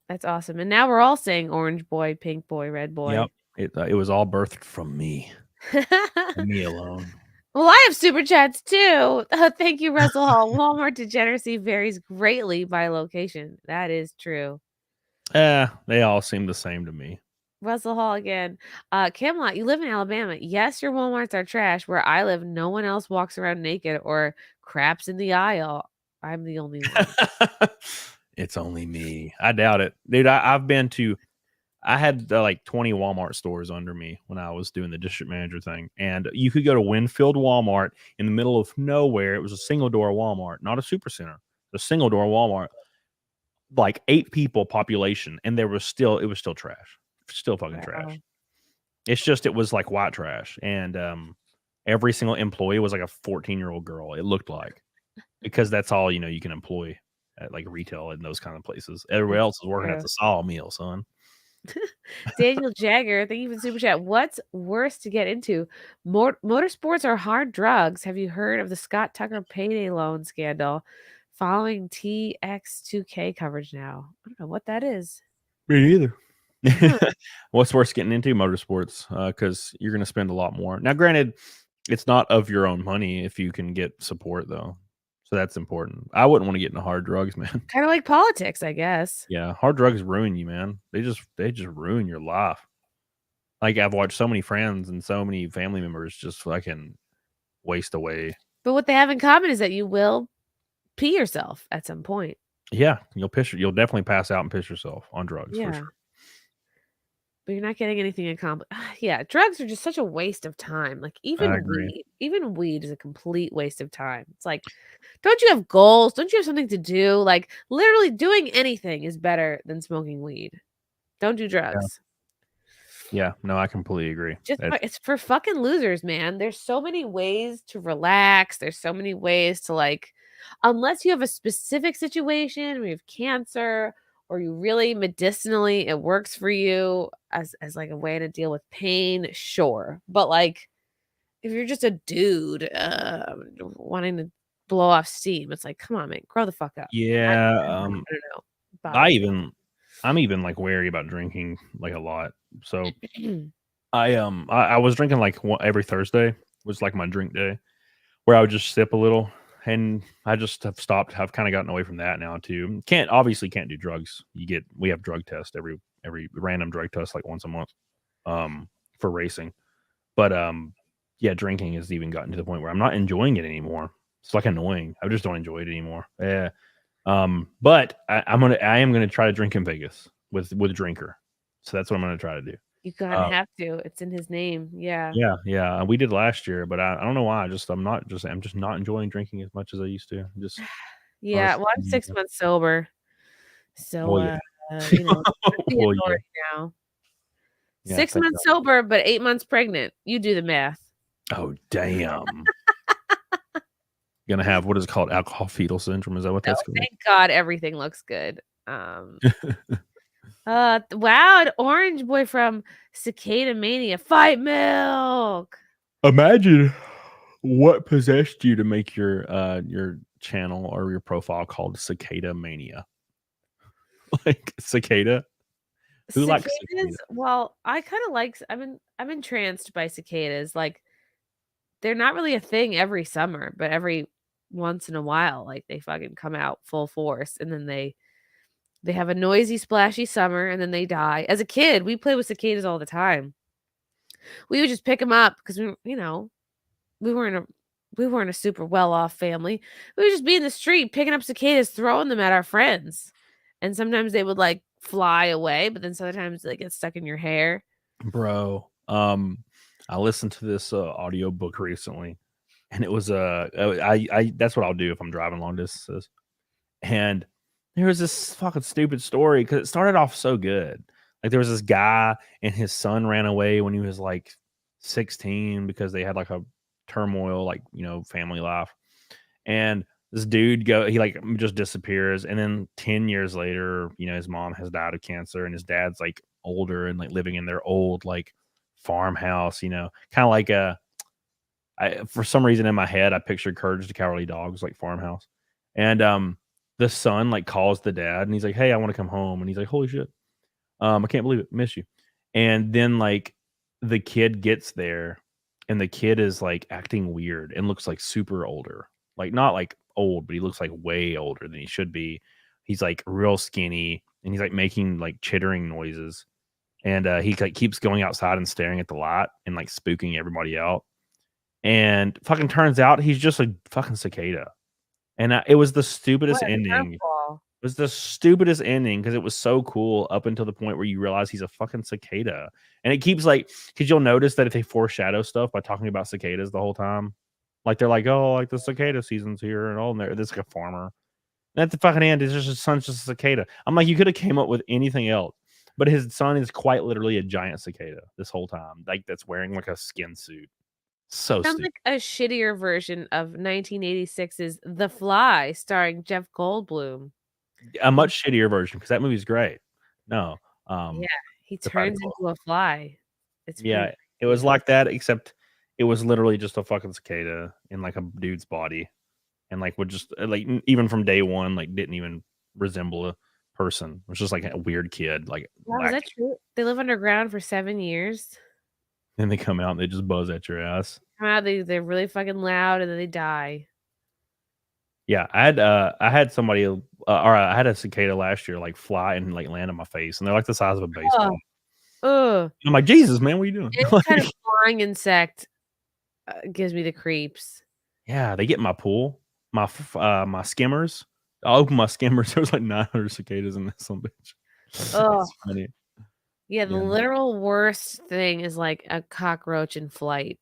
that's awesome. And now we're all saying orange boy, pink boy, red boy. Yep, it was all birthed from me, me alone. Well, I have super chats too. Thank you, Russell Hall. Walmart degeneracy varies greatly by location. That is true. They all seem the same to me. Russell Hall again. Camelot, you live in Alabama. Yes, your Walmarts are trash. Where I live, no one else walks around naked or craps in the aisle. I'm the only one. It's only me. I doubt it. Dude, I had like 20 Walmart stores under me when I was doing the district manager thing. And you could go to Winfield Walmart in the middle of nowhere. It was a single door Walmart, not a super center. A single door Walmart, like 8 people population. And it was still trash. Still fucking trash. It's just, it was like white trash. And every single employee was like a 14-year-old girl. It looked like, because that's all, you can employ at like retail and those kind of places. Everybody else is working at the sawmill, son. Daniel Jagger, thank you for the super chat. What's worse to get into? Motorsports or hard drugs? Have you heard of the Scott Tucker payday loan scandal following TX2K coverage now? I don't know what that is. Me neither. What's worse getting into? Motorsports, because you're going to spend a lot more. Now, granted, it's not of your own money if you can get support, though. So that's important. I wouldn't want to get into hard drugs, man. Kind of like politics, I guess. Yeah, hard drugs ruin you, man. They just ruin your life. Like, I've watched so many friends and so many family members just fucking waste away. But what they have in common is that you will pee yourself at some point. Yeah, you'll definitely pass out and piss yourself on drugs, for sure. But you're not getting anything accomplished. Yeah, drugs are just such a waste of time. Like even weed is a complete waste of time. It's like, don't you have goals? Don't you have something to do? Like, literally doing anything is better than smoking weed. Don't do drugs. Yeah, no, I completely agree. It's for fucking losers, man. There's so many ways to relax. There's so many ways to like, unless you have a specific situation where you have cancer or you really medicinally it works for you as like a way to deal with pain, sure. But like if you're just a dude wanting to blow off steam, it's like, come on, man, grow the fuck up. Yeah, I don't know. I'm even like wary about drinking like a lot. So I was drinking like every Thursday was like my drink day, where I would just sip a little, and I just have stopped. I've kind of gotten away from that now too. Can't do drugs. We have drug tests every random drug test like once a month, for racing. But yeah, drinking has even gotten to the point where I'm not enjoying it anymore. It's like annoying. I just don't enjoy it anymore. Yeah. But I am gonna try to drink in Vegas with Drinker. So that's what I'm gonna try to do. You gotta have to. It's in his name. Yeah. Yeah. We did last year, but I don't know why. I'm just not enjoying drinking as much as I used to. Just Yeah. Well, I'm 6 months sober. So Well, yeah. you know, Well, yeah. right now. Yeah, 6 thank months God. sober, but 8 months pregnant. You do the math. Oh damn. Gonna have what is it called, alcohol fetal syndrome? Is that what that's called? Thank God everything looks good. Wow, Orange Boy from Cicada Mania. Fight Milk. Imagine what possessed you to make your channel or your profile called Cicada Mania. Like cicada. Who likes cicadas? Well, I kind of like. I'm entranced by cicadas. Like, they're not really a thing every summer, but every once in a while, like they fucking come out full force, and then they have a noisy, splashy summer, and then they die. As a kid, we played with cicadas all the time. We would just pick them up because we weren't a super well-off family. We would just be in the street picking up cicadas, throwing them at our friends, and sometimes they would like fly away, but then sometimes they get stuck in your hair. Bro, I listened to this audio book recently, and it was I that's what I'll do if I'm driving long distances. And there was this fucking stupid story because it started off so good. Like there was this guy and his son ran away when he was like 16 because they had like a turmoil, like, family life. And this dude he like just disappears, and then 10 years later, his mom has died of cancer, and his dad's like older and like living in their old like farmhouse, kind of like for some reason in my head I pictured Courage the Cowardly Dog's like farmhouse. And the son like calls the dad, and he's like, "Hey, I want to come home." And he's like, "Holy shit, I can't believe it, miss you." And then like the kid gets there, and the kid is like acting weird and looks like super older, like not like old, but he looks like way older than he should be. He's like real skinny, and he's like making like chittering noises. And he like keeps going outside and staring at the light and like spooking everybody out. And fucking turns out he's just a fucking cicada. And it was the stupidest ending. It was the stupidest ending because it was so cool up until the point where you realize he's a fucking cicada. And it keeps like, because you'll notice that if they foreshadow stuff by talking about cicadas the whole time, like they're like, oh, like the cicada season's here and all, and there's like a farmer. And at the fucking end, it's just his son's just a cicada. I'm like, you could have came up with anything else. But his son is quite literally a giant cicada this whole time. Like that's wearing like a skin suit. So Sounds stupid. like a shittier version of 1986's The Fly, starring Jeff Goldblum. A much shittier version because that movie's great. No. Yeah, he turns into a fly. It was like that, except it was literally just a fucking cicada in like a dude's body. And like would just like even from day one, like didn't even resemble a person. It was just like a weird kid. Like, wow, is that true? They live underground for 7 years. Then they come out and they just buzz at your ass. Come out, they're really fucking loud, and then they die. Yeah, I had somebody or I had a cicada last year like fly and like land on my face, and they're like the size of a baseball. Ugh. I'm like, Jesus, man, what are you doing? Any kind of flying insect gives me the creeps. Yeah, they get in my pool, my skimmers. I opened my skimmers. There was like 900 cicadas in this one bitch. Oh, It's funny. yeah. The literal worst thing is like a cockroach in flight.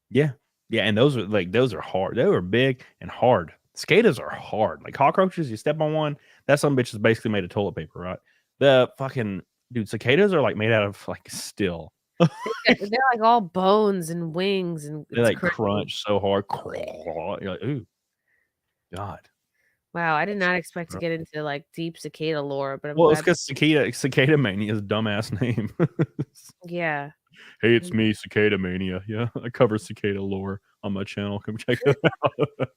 Yeah, and those are hard. They were big and hard. Cicadas are hard. Like cockroaches, you step on one, that some bitch is basically made of toilet paper, right? The fucking dude, cicadas are like made out of like steel. They're like all bones and wings, and They like crunch so hard. You're like, ooh. God. Wow, I did not expect to get into like deep cicada lore, but I'm Well, it's glad. because Cicada Mania is a dumbass name. Yeah. Hey, it's me, Cicada Mania. Yeah, I cover cicada lore on my channel. Come check it out.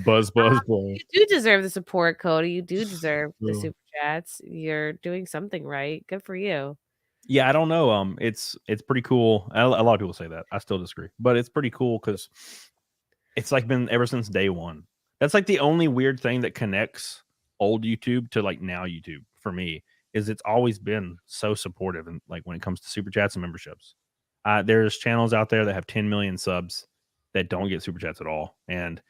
Buzz. You do deserve the support, Cody. You do deserve the Oh. super chats. You're doing something right. Good for you. Yeah, I don't know. It's pretty cool. A lot of people say that. I still disagree, but it's pretty cool because it's like been ever since day one. That's like the only weird thing that connects old YouTube to like now YouTube for me is it's always been so supportive and like when it comes to super chats and memberships. There's channels out there that have 10 million subs that don't get super chats at all, and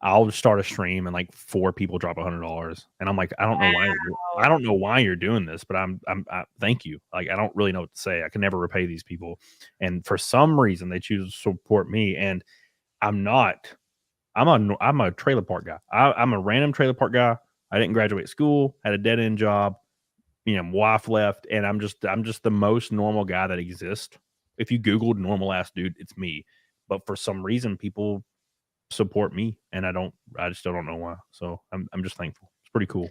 I'll start a stream and like 4 people drop $100, and I'm like, I don't know why you're doing this, but I thank you. Like I don't really know what to say. I can never repay these people, and for some reason they choose to support me, and I'm a trailer park guy. I'm a random trailer park guy. I didn't graduate school, had a dead end job, wife left, and I'm just the most normal guy that exists. If you Googled normal ass dude, it's me. But for some reason, people support me, and I just don't know why. So I'm just thankful. It's pretty cool.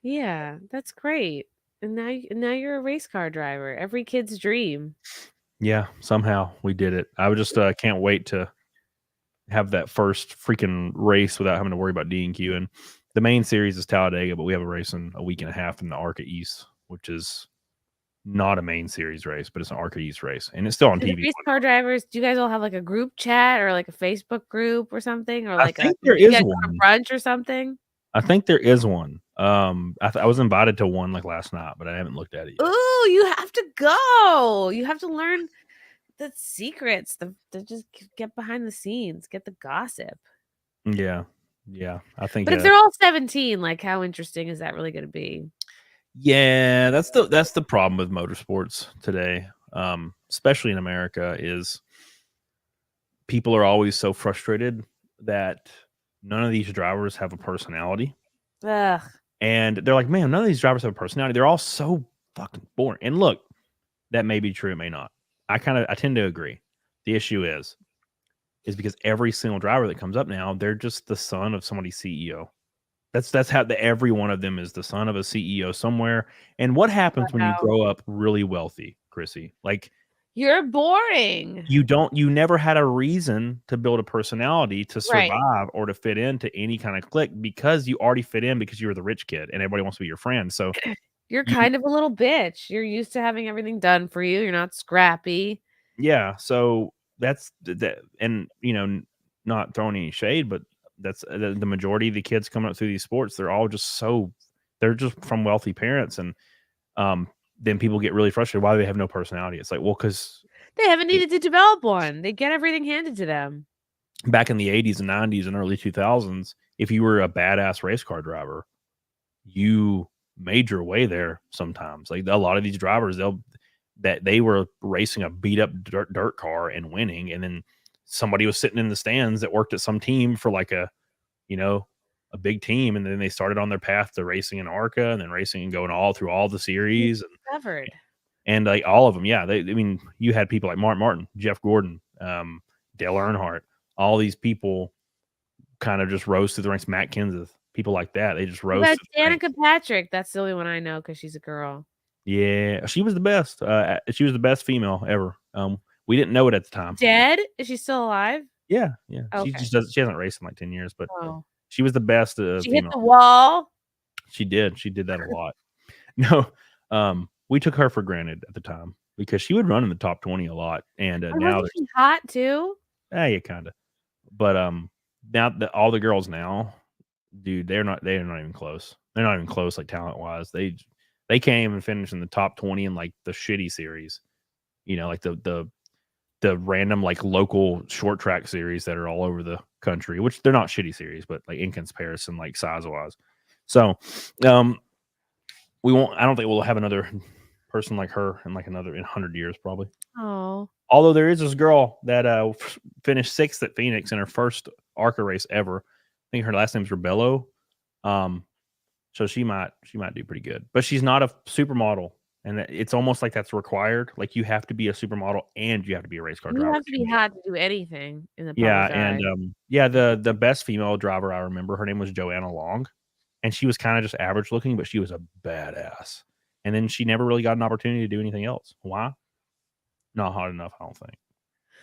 Yeah, that's great. And now you're a race car driver. Every kid's dream. Yeah, somehow we did it. I would just can't wait to have that first freaking race without having to worry about D&Q. And the main series is Talladega, but we have a race in a week and a half in the ARCA East, which is not a main series race, but it's an ARCA East race, and it's still on So TV. the race car drivers, do you guys all have like a group chat or like a Facebook group or something, or I like think there is one brunch or something? I think there is one. I was invited to one like last night, but I haven't looked at it yet. Ooh, you have to go. You have to learn the secrets, to just get behind the scenes, get the gossip. Yeah, I think. But if they're all 17, like how interesting is that really going to be? Yeah, that's the problem with motorsports today, especially in America, is people are always so frustrated that none of these drivers have a personality. Ugh. And they're like, man, none of these drivers have a personality. They're all so fucking boring. And look, that may be true. It may not. I tend to agree. The issue is because every single driver that comes up now, they're just the son of somebody's CEO. That's how every one of them is the son of a CEO somewhere. And what happens when you grow up really wealthy, Chrissy? Like, you're boring. You never had a reason to build a personality to survive Right. or to fit into any kind of clique because you already fit in because you were the rich kid and everybody wants to be your friend. So you're kind of a little bitch. You're used to having everything done for you. You're not scrappy. Yeah. So that's that. And, not throwing any shade, but that's the majority of the kids coming up through these sports. They're all just they're just from wealthy parents. And then people get really frustrated. Why do they have no personality? It's like, well, because they haven't needed to develop one. They get everything handed to them. Back in the 80s and 90s and early 2000s, if you were a badass race car driver, you made your way there sometimes. Like a lot of these drivers, they were racing a beat up dirt car and winning. And then somebody was sitting in the stands that worked at some team for like a big team. And then they started on their path to racing in ARCA and then racing and going all through all the series. And like all of them. Yeah. You had people like Mark Martin, Jeff Gordon, Dale Earnhardt, all these people kind of just rose through the ranks. Matt Kenseth, people like that. They just rose. That's Danica Patrick. That's the only one I know because she's a girl. Yeah, she was the best. She was the best female ever. We didn't know it at the time. Dead? Is she still alive? Yeah. Okay. She hasn't raced in like 10 years, but Oh. she was the best. She female. hit the wall. She did that a lot. No, we took her for granted at the time because she would run in the top 20 a lot, and now she's hot too. Yeah, kind of. But now all the girls now, dude, they're not even close. They're not even close, like talent wise. They can't even finish in the top 20 in like the shitty series, like the random like local short track series that are all over the country, which they're not shitty series, but like in comparison, like size wise. So, we won't. I don't think we'll have another person like her in 100 years, probably. Oh. Although there is this girl that finished 6th at Phoenix in her first ARCA race ever. I think her last name's Rebello. So she might do pretty good, but she's not a supermodel. And it's almost like that's required. Like you have to be a supermodel and you have to be a race car You driver. have to be hot to do anything in the Yeah, public eye. and the best female driver I remember, her name was Joanna Long, and she was kind of just average looking, but she was a badass. And then she never really got an opportunity to do anything else. Why? Not hot enough, I don't think.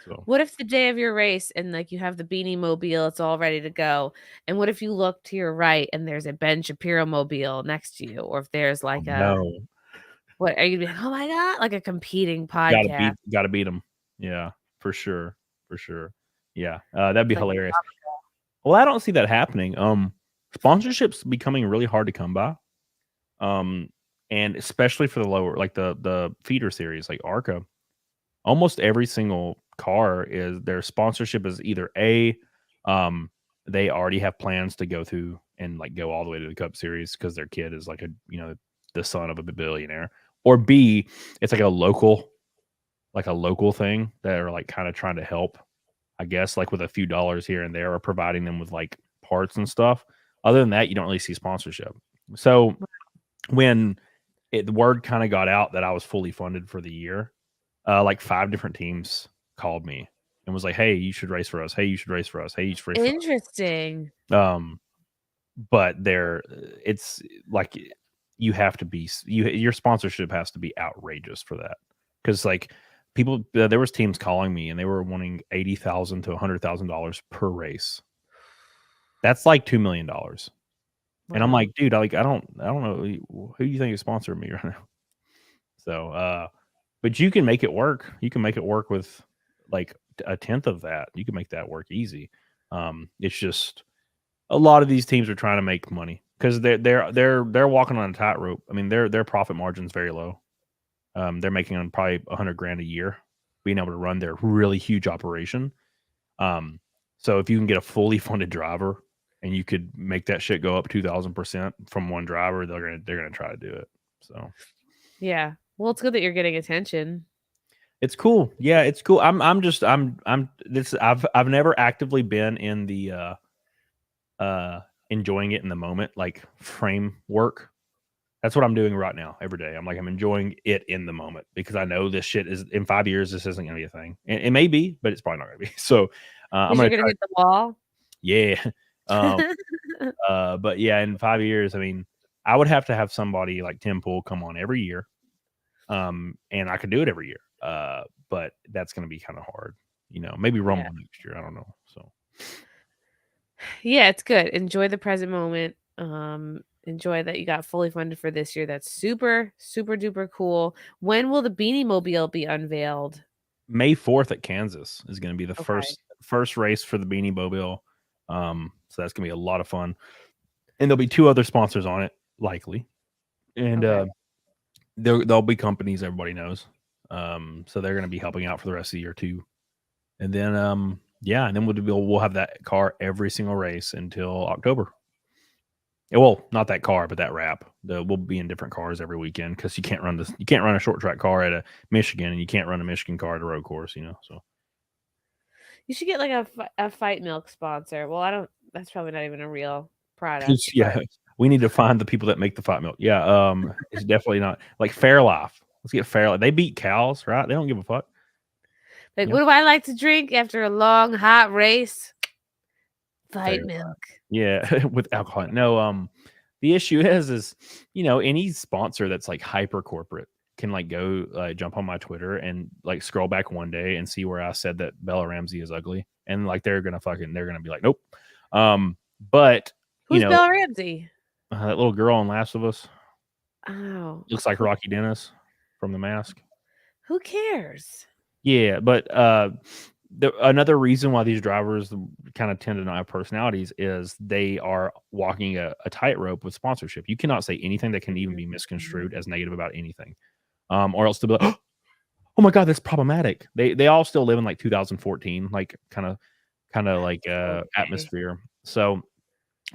So What if the day of your race and like you have the Beanie Mobile, it's all ready to go, and what if you look to your right and there's a Ben Shapiro Mobile next to you, or if there's like no, what are you? Oh my god, like a competing podcast. gotta beat them. Yeah, for sure. Yeah, that'd be Like hilarious. Well, I don't see that happening. Sponsorships becoming really hard to come by. And especially for the lower, like the feeder series, like ARCA, almost every single car is their sponsorship is either they already have plans to go through and like go all the way to the Cup Series because their kid is like the son of a billionaire, or B, it's like a local thing that are like kind of trying to help, I guess, like with a few dollars here and there, or providing them with like parts and stuff. Other than that, you don't really see sponsorship. So when the word kind of got out that I was fully funded for the year, like 5 different teams called me and was like, "Hey, you should race for us. Hey, you should race for us. Hey, you should race for us." Interesting. But it's like you have to be your sponsorship has to be outrageous for that, because like people, there was teams calling me and they were wanting $80,000 to $100,000 per race. That's like $2 million. Wow. And I'm like, dude, I don't know who you think is sponsoring me right now. So, but you can make it work. You can make it work with like a tenth of that. You can make that work easy. It's just a lot of these teams are trying to make money because they're walking on a tightrope. I mean, their profit margin is very low. They're making on probably $100,000 a year, being able to run their really huge operation. So if you can get a fully funded driver and you could make that shit go up 2,000% from one driver, they're gonna try to do it. So yeah, well, it's good that you're getting attention. It's cool. Yeah, it's cool. I've never actively been in the enjoying it in the moment, like framework. That's what I'm doing right now every day. I'm enjoying it in the moment because I know this shit is in 5 years. This isn't going to be a thing. It may be, but it's probably not going to be. So I'm going to hit the wall. Yeah. But yeah, in 5 years, I mean, I would have to have somebody like Tim Pool come on every year. And I could do it every year. But that's going to be kind of hard, maybe Rumble next year. I don't know. So yeah, it's good. Enjoy the present moment. Enjoy that you got fully funded for this year. That's super, super duper cool. When will the Beanie Mobile be unveiled? May 4th at Kansas is going to be the first race for the Beanie Mobile. So that's going to be a lot of fun. And there'll be 2 other sponsors on it, likely. And there'll be companies everybody knows. So they're going to be helping out for the rest of the year too. And then and then we'll have that car every single race until October. Well, not that car, but that wrap. We'll be in different cars every weekend because you can't run a short track car at a Michigan, and you can't run a Michigan car at a road course, So you should get like a Fight Milk sponsor. Well, that's probably not even a real product. Yeah, we need to find the people that make the Fight Milk. Yeah, it's definitely not like Fairlife. Let's get Fairlife. They beat cows, right? They don't give a fuck. Like, what do I like to drink after a long hot race? Fight Milk. Yeah, with alcohol. No, the issue is any sponsor that's like hyper corporate can like go jump on my Twitter and like scroll back one day and see where I said that Bella Ramsey is ugly, and like they're gonna be like, nope. But who's Bella Ramsey? That little girl on Last of Us. Oh, looks like Rocky Dennis from The Mask. Who cares? Yeah, but another reason why these drivers kind of tend to not have personalities is they are walking a tightrope with sponsorship. You cannot say anything that can even be misconstrued as negative about anything, or else they'll be like, "Oh my god, that's problematic." They all still live in like 2014, like kind of like atmosphere. So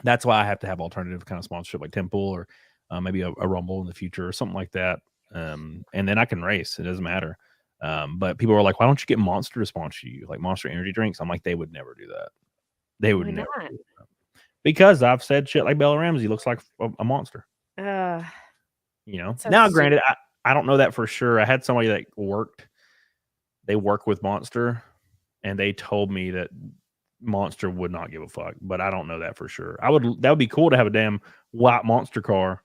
that's why I have to have alternative kind of sponsorship, like Temple or maybe a Rumble in the future or something like that. And then I can race. It doesn't matter. But people are like, why don't you get Monster to sponsor you, like Monster energy drinks? I'm like, they would never do that. They would never do that. Because I've said shit like Bella Ramsey looks like a monster. Now, granted, I don't know that for sure. I had somebody that they work with Monster, and they told me that Monster would not give a fuck, but I don't know that for sure. That would be cool to have a damn white Monster car,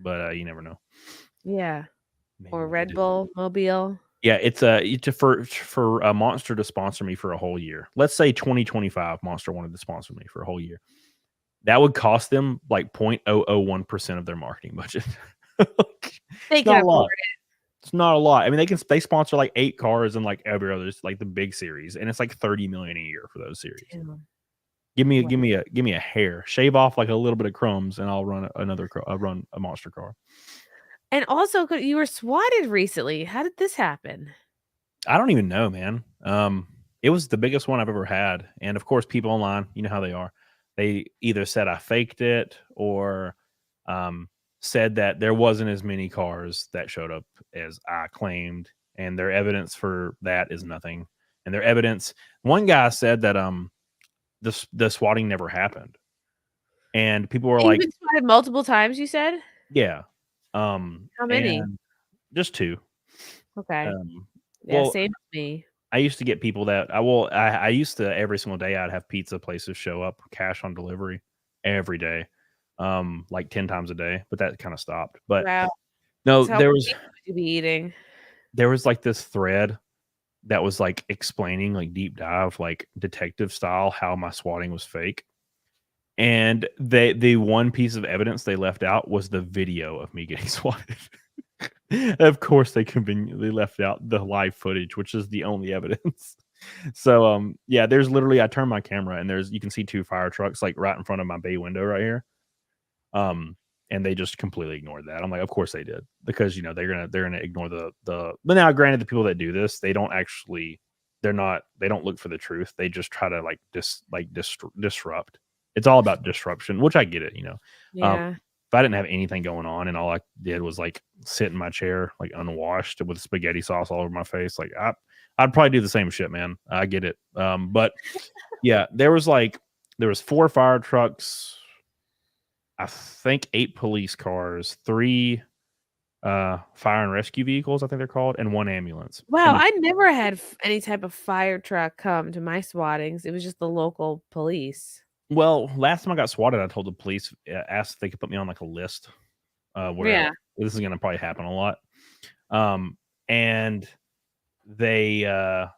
but you never know. Yeah. Maybe Or we Red could do Bull Mobile. Yeah, it's for a Monster to sponsor me for a whole year. Let's say 2025, Monster wanted to sponsor me for a whole year. That would cost them like 0.001% of their marketing budget. They not can a lot. afford it. It's not a lot. I mean, they sponsor like 8 cars and like every other, like the big series, and it's like $30 million a year for those series. Damn. Give me a hair, shave off like a little bit of crumbs, and I'll run run a Monster car. And also, you were swatted recently. How did this happen? I don't even know, man. It was the biggest one I've ever had, and of course, people online, you know how they are. They either said I faked it or said that there wasn't as many cars that showed up as I claimed, and their evidence for that is nothing. And their evidence, one guy said that the swatting never happened, and people were like, "You've been swatted multiple times." You said, "Yeah." How many? Just 2. Okay. Yeah, well, same with me. I used to get people that I used to every single day I'd have pizza places show up cash on delivery every day, like 10 times a day, but that kind of stopped. But Wow. no, So how there many was would you be eating? there was like this thread that was like explaining like deep dive, like detective style, how my swatting was fake. And the one piece of evidence they left out was the video of me getting swatted. Of course, they conveniently left out the live footage, which is the only evidence. So, yeah, there's literally I turned my camera and you can see 2 fire trucks like right in front of my bay window right here. And they just completely ignored that. I'm like, of course they did, because you know they're gonna ignore the. But now, granted, the people that do this, they don't look for the truth. They just try to disrupt. It's all about disruption, which I get it, you know. Yeah. If I didn't have anything going on and all I did was like sit in my chair, like unwashed with spaghetti sauce all over my face, like I'd probably do the same shit, man. I get it. But yeah, there was 4 fire trucks, I think 8 police cars, 3 fire and rescue vehicles, I think they're called, and 1 ambulance. Wow, I never had any type of fire truck come to my swattings. It was just the local police. Well, last time I got swatted, I told the police, asked if they could put me on like a list. Where this is going to probably happen a lot. And they, I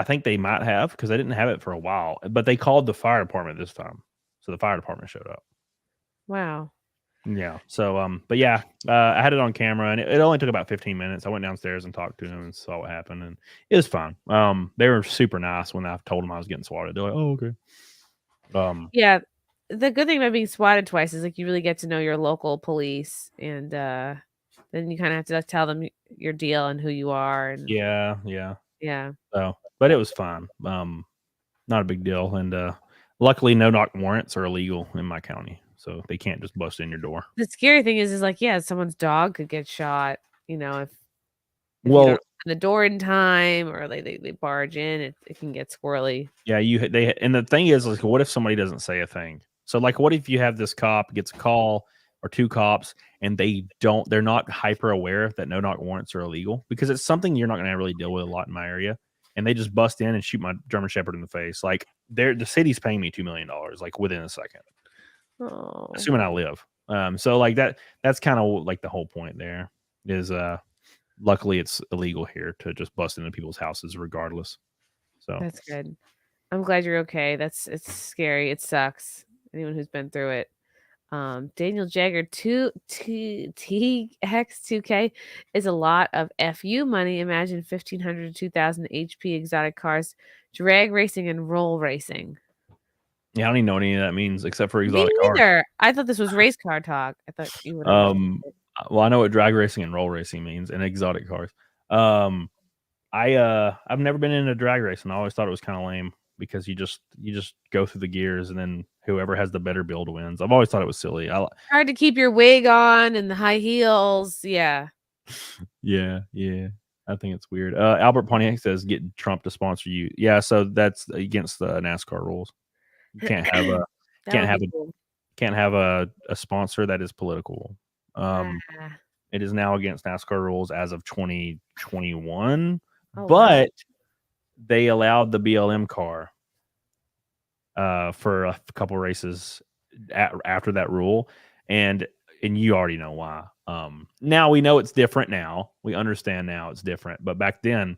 think they might have, because I didn't have it for a while, but they called the fire department this time. So the fire department showed up. Wow. Yeah. So, but yeah, I had it on camera, and it only took about 15 minutes. I went downstairs and talked to them and saw what happened, and it was fine. They were super nice when I told them I was getting swatted. They're like, "Oh, okay." Yeah, the good thing about being swatted twice is like you really get to know your local police, and then you kind of have to tell them your deal and who you are. And yeah. So, but it was fine. Not a big deal, and luckily, no knock warrants are illegal in my county, so they can't just bust in your door. The scary thing is like, yeah, someone's dog could get shot. You know, if you Well, don't open the door in time, or they barge in, it can get squirrely. yeah, and the thing is, like, what if somebody doesn't say a thing? So, like, what if you have this cop gets a call or 2 cops, and they're not hyper aware that no knock warrants are illegal, because it's something you're not going to really deal with a lot in my area, and they just bust in and shoot my German Shepherd in the face. Like, the city's paying me $2 million, like within a second, assuming I live. So like that's kind of like the whole point there is, luckily it's illegal here to just bust into people's houses regardless. So That's good. I'm glad you're okay. It's scary. It sucks. Anyone who's been through it. Daniel Jagger 2TX2K is a lot of FU money. Imagine 1,500 to 2,000 HP exotic cars, drag racing, and roll racing. yeah, I don't even know what any of that means except for Me exotic cars. neither. I thought this was race car talk. I thought you would. Well, I know what drag racing and roll racing means, and exotic cars. I've never been into drag racing. I always thought it was kind of lame, because you just go through the gears, and then whoever has the better build wins. I've always thought it was silly. Hard to keep your wig on and the high heels. Yeah. Yeah. I think it's weird. Albert Pontiac says get Trump to sponsor you. Yeah, so that's against the NASCAR rules. You can't have a can't have a sponsor that is political. It is now against NASCAR rules as of 2021, Oh, but they allowed the BLM car for a couple races after that rule, and you already know why. Now we know it's different. Now we understand. Now it's different. But back then,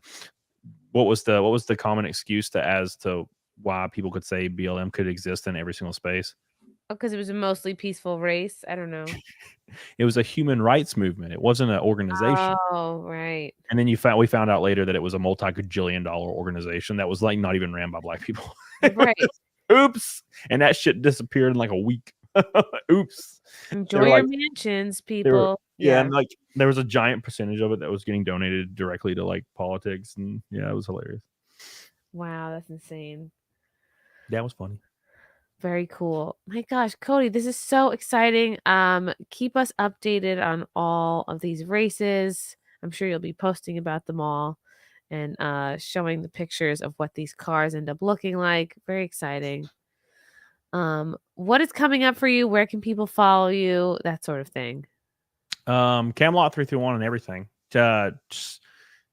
what was the common excuse as to why people could say BLM could exist in every single space? because it was a mostly peaceful race. I don't know. It was a human rights movement. It wasn't an organization. Oh, right. And then we found out later that it was a multi-gajillion-dollar organization that was like not even ran by black people. Right. Oops. And that shit disappeared in like a week. Oops. Enjoy your mansions, people. Yeah, and like there was a giant percentage of it that was getting donated directly to like politics, and yeah, it was hilarious. Wow, that's insane. That was funny. Very cool. My gosh, Cody, this is so exciting. Keep us updated on all of these races. I'm sure you'll be posting about them all and showing the pictures of what these cars end up looking like. Very exciting. What is coming up for you? Where can people follow you? That sort of thing. Camelot 331 and everything.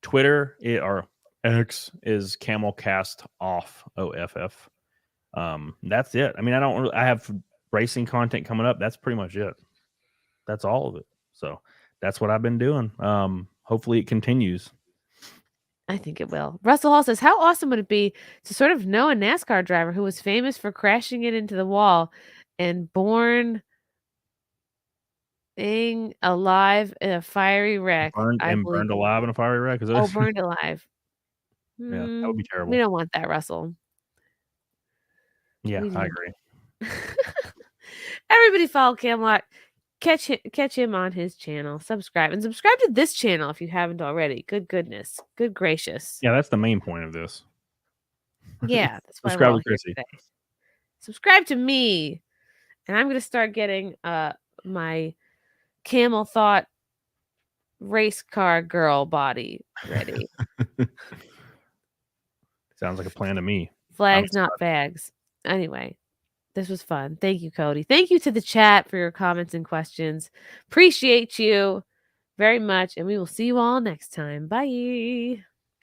Twitter or X is Camelcast off OFF. That's it. I mean, I have racing content coming up. That's pretty much it. That's all of it. So that's what I've been doing. Hopefully it continues. I think it will. Russell Hall says, how awesome would it be to sort of know a NASCAR driver who was famous for crashing it into the wall and born alive in a fiery wreck? Burned alive in a fiery wreck? Burned alive. Yeah, that would be terrible. We don't want that, Russell. Yeah, I agree. Everybody follow Camelot. Catch him on his channel. Subscribe to this channel if you haven't already. Good goodness. Good gracious. Yeah, that's the main point of this. Yeah, that's why subscribe we're all to here Chrissie. today. Subscribe to me. And I'm gonna start getting my Camelthot race car girl body ready. Sounds like a plan to me. Flags, not bags. Anyway, this was fun. Thank you, Cody. Thank you to the chat for your comments and questions. Appreciate you very much. And we will see you all next time. Bye.